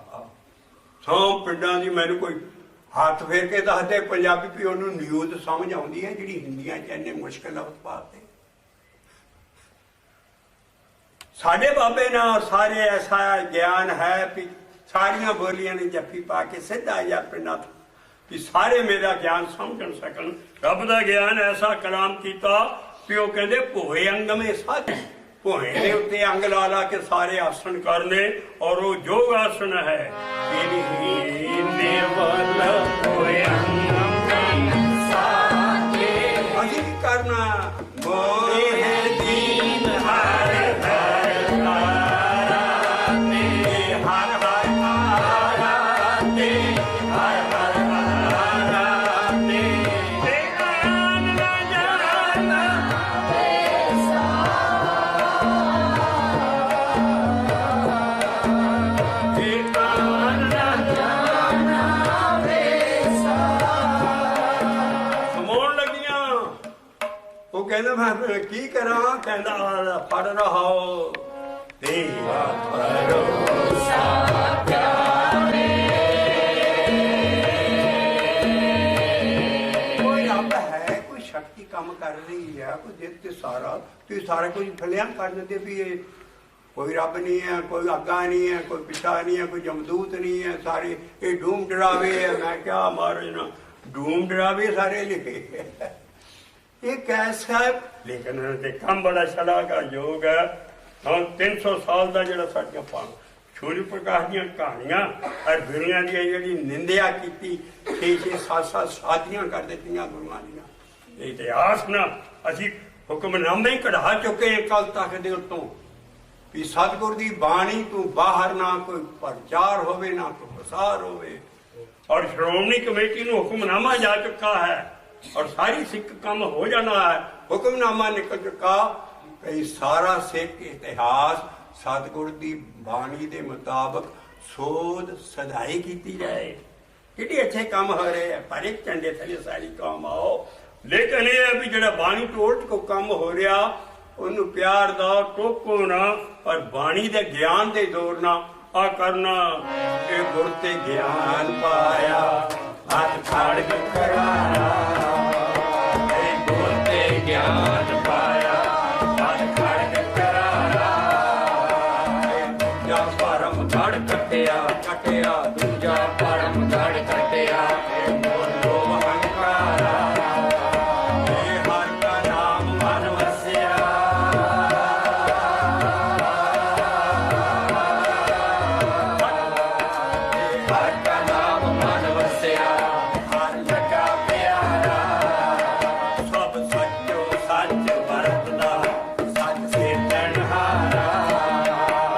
ਸੌ ਪਿੰਡਾਂ ਦੀ ਮੈਨੂੰ ਕੋਈ ਹੱਥ ਫੇਰ ਕੇ ਦੱਸਦੇ ਪੰਜਾਬੀ ਵੀ ਉਹਨੂੰ ਨਿਊਜ਼ ਸਮਝ ਆਉਂਦੀ ਹੈ ਜਿਹੜੀ ਹਿੰਦੀਆਂ ਚ ਇੰਨੇ ਮੁਸ਼ਕਿਲ ਲਫ਼ਜ਼ ਪਾਤੇ ਸਾਡੇ ਬਾਬੇ ਨਾਲ ਸਾਰੇ ਐਸਾ ਗਿਆਨ ਹੈ ਵੀ ਸਾਰੀਆਂ ਬੋਲੀਆਂ ਨੇ ਜੱਫੀ ਪਾ ਕੇ ਸਿੱਧਾ ਜਾਂ ਪਿੰਡਾਂ ਵੀ ਸਾਰੇ ਮੇਰਾ ਗਿਆਨ ਸਮਝਣ ਸਕਣ ਰੱਬ ਦਾ ਗਿਆਨ ਐਸਾ ਕਲਾਮ ਕੀਤਾ ਵੀ ਉਹ ਕਹਿੰਦੇ ਭੋਏ ਅੰਗਮੇ ਸਾਧ ਭੋਏ ਦੇ ਉੱਤੇ ਅੰਗ ਲਾ ਲਾ ਕੇ ਸਾਰੇ ਆਸਣ ਕਰਨੇ ਔਰ ਉਹ ਯੋਗ ਆਸਣ ਹੈ। ਕਿਨਹੀ ਨਿਰਵਲ ਹੋਏ ਅਸੀਂ ਕੀ ਕਰਨਾ ਮੋਹਿ ਦੀਨ ਹਰ ਹਰ ਤਾਰਾਨੇ ਹਰ ਹਰ ਤਾਰਾਨੇ ਹਰ ਹਰ ਤਾਰਾਨੇ ਦੇਖਣ ਨਾ ਜਾਣਾ ਦੇਖਣ ਨਾ ਜਾਣਾ ਸਮਾਉਣ ਲੱਗੀਆਂ। ਉਹ ਕਹਿੰਦਾ ਮੈਂ ਕੀ ਕਰਾਂ? ਕਹਿੰਦਾ ਫੜ ਰਹਾਓ ਤੇਰਾ ਭਰੋਸਾ ਕੋਈ ਰੱਬ ਹੈ, ਕੋਈ ਸ਼ਕਤੀ ਕੰਮ ਕਰ ਰਹੀ ਹੈ, ਕੋਈ ਜਿੱਤ ਤੇ ਸਾਰਾ ਤੁਸੀਂ ਸਾਰਾ ਕੁਝ ਫਲਿਆਂ ਕਰ ਦਿੰਦੇ ਵੀ ਇਹ ਕੋਈ ਰੱਬ ਨਹੀਂ ਹੈ, ਕੋਈ ਅੱਗਾ ਨਹੀਂ ਹੈ, ਕੋਈ ਪਿਛਾ ਨਹੀਂ ਹੈ, ਕੋਈ ਜਮਦੂਤ ਨਹੀਂ ਹੈ, ਸਾਰੇ ਇਹ ਡੂਮ ਡਰਾਵੇ ਹੈ। ਮੈਂ ਕਿਹਾ ਮਹਾਰਾਜ ਨਾ ਡੂਮ ਡਰਾਵੇ ਸਾਰੇ ਲਿਖੇ ਇਹ ਕੈਸਾ ਹੈ? ਲੇਕਿਨ ਇਹਨਾਂ ਤੇ ਕੰਮ ਬੜਾ ਛੜਾਗਾ ਯੋਗ ਹੈ। ਹੁਣ 300 ਸਾਲ ਦਾ ਜਿਹੜਾ ਸਾਡੀਆਂ ਸੂਰਜ ਪ੍ਰਕਾਸ਼ ਦੀਆਂ ਕਹਾਣੀਆਂ ਔਰ ਦੁਨੀਆ ਦੀ ਜਿਹੜੀ ਨਿੰਦਿਆ ਕੀਤੀ 6-6 7-7 ਸ਼ਾਦੀਆਂ ਕਰ ਦਿੱਤੀਆਂ ਗੁਰੂਆਂ ਦੀਆਂ। ਇਹ ਇਤਿਹਾਸ ਨਾ ਅਸੀਂ ਹੁਕਮਨਾਮੇ ਹੀ ਕਢਾ ਚੁੱਕੇ ਹਾਂ ਕੱਲ ਤੱਕ ਦੇ ਉੱਤੋਂ ਵੀ ਸਤਿਗੁਰ ਦੀ ਬਾਣੀ ਤੋਂ ਬਾਹਰ ਨਾ ਕੋਈ ਪ੍ਰਚਾਰ ਹੋਵੇ ਨਾ ਕੋਈ ਪ੍ਰਸਾਰ ਹੋਵੇ। ਔਰ ਸ਼੍ਰੋਮਣੀ ਕਮੇਟੀ ਨੂੰ ਹੁਕਮਨਾਮਾ ਜਾ ਚੁੱਕਾ ਹੈ ਔਰ ਸਾਰੀ ਸਿੱਖ ਕੰਮ ਹੋ ਜਾਣਾ ਹੈ। ਹੁਕਮਨਾਮਾ ਨਿਕਲ ਚੁੱਕਾ ਕਿ ਸਾਰਾ ਸਿੱਖ ਇਤਿਹਾਸ ਸਤਿਗੁਰ ਦੀ ਬਾਣੀ ਦੇ ਮੁਤਾਬਕ ਸੋਧ ਸਦਾਈ ਕੀਤੀ ਜਾਏ। ਕਿਹੜੇ ਅੱਛੇ ਕੰਮ ਹੋ ਰਹੇ ਆ, ਪਰ ਇੱਕ ਝੰਡੇ ਥੱਲੇ ਸਾਰੀ ਕੌਮ ਆਓ। ਲੇਕਿਨ ਇਹ ਹੈ ਵੀ ਜਿਹੜਾ ਬਾਣੀ ਟੋਟ ਕੋ ਕੰਮ ਹੋ ਰਿਹਾ ਉਹਨੂੰ ਪਿਆਰ ਦਾ ਟੋਕੋ ਨਾ, ਪਰ ਬਾਣੀ ਦੇ ਗਿਆਨ ਦੇ ਦੌਰ ਨਾ ਆ ਕਰਨਾ। ਇਹ ਗੁਰ ਤੇ ਗਿਆਨ ਪਾਇਆ ਹੱਥ ਖੜਗ ਕਰਾਰਾ, ਇਹ ਗੁਰ ਤੇ ਗਿਆਨ ਪਾਇਆ ਹੱਥ ਖੜਗ ਕਰਾਰਾ, ਦੂਜਾ ਪਰਮ ਘੜ ਕੱਟਿਆ ਕੱਟਿਆ, ਦੂਜਾ ਪਰਮ ਗੜ ਕੱਟਿਆ ਇਹ ਮੋਲੋ ਹੰਕਾਰਾ, ਇਹ ਹਰ ਕਾ ਨਾਮ ਮਨ ਵਸਿਆ। ਹਰ ਕਾ ਨਾਮ ਮਨ ਵਸਿਆ ਹਰ ਲਗਾ ਪਿਆਰਾ, ਸਭ ਸੱਚੋ ਸੱਚ ਵਰਤਦਾ ਸੱਚ ਤਨਹਾਰਾ,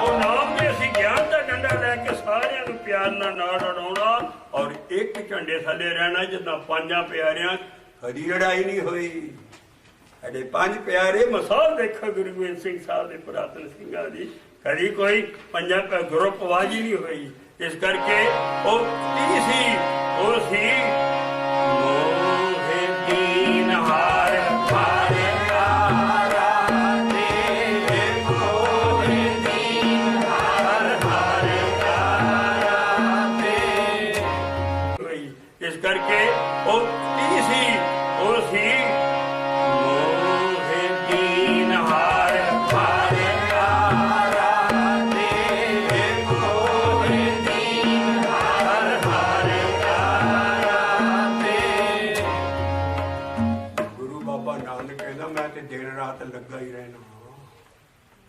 ਉਹ ਨਾਮ ਦੇ ਅਸੀਂ ਗਿਆਨ ਦਾ ਡੰਡਾ ਲੈ ਕੇ ਸਾਰਿਆਂ ਨੂੰ ਪਿਆਰ ਨਾਲ ਉਡਾਉਣਾ ਔਰ ਇੱਕ ਝੰਡੇ ਥੱਲੇ ਰਹਿਣਾ। ਜਿੱਦਾਂ ਪੰਜਾਂ ਪਿਆਰਿਆਂ ਕਦੀ ਲੜਾਈ ਨਹੀਂ ਹੋਈ। ਸਾਡੇ ਪੰਜ ਪਿਆਰੇ ਮਿਸਾਲ ਦੇਖੋ ਗੁਰੂ ਗੋਬਿੰਦ ਸਿੰਘ ਸਾਹਿਬ ਦੇ ਪੁਰਾਤਨ ਸਿੰਘਾਂ ਦੀ, ਕਦੀ ਕੋਈ ਪੰਜਾਂ ਗਰੁੱਪਵਾਜੀ ਨਹੀਂ ਹੋਈ। ਇਸ ਕਰਕੇ ਉਹ ਕੀ ਸੀ? ਉਹ ਸੀ ਮੋਹਿ ਦੀਨ ਹਾਰ ਹਾਰੇ ਤਾਰਾ ਦੇ, ਮੋਹਿ ਦੀਨ ਹਾਰ ਹਾਰੇ ਤਾਰਾ ਦੇ, ਹੋਈ। ਇਸ ਕਰਕੇ ਉਹ ਕੀ ਸੀ? ਉਹ ਸੀ ਮੋਹਿ ਦੀਨ ਹਾਰ ਹਾਰੇ ਤਾਰਾ ਦੇ, ਮੋਹਿ ਦੀਨ ਹਾਰ ਹਾਰੇ ਤਾਰਾ ਦੇ। ਗੁਰੂ ਬਾਬਾ ਨਾਨਕ ਕਹਿੰਦਾ ਮੈਂ ਤੇ ਦਿਨ ਰਾਤ ਲੱਗਾ ਹੀ ਰਹਿਣਾ।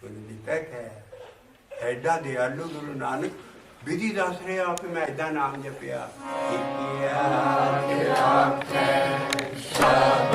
ਉਹਨੇ ਦਿੱਤਾ ਹੈ ਐਡਾ ਦਿਆਲੂ ਗੁਰੂ ਨਾਨਕ ਵਿਧੀ ਦੱਸ ਰਿਹਾ ਕਿ ਮੈਂ ਏਦਾਂ ਨਾਮ ਜਪਿਆ। ਸਭ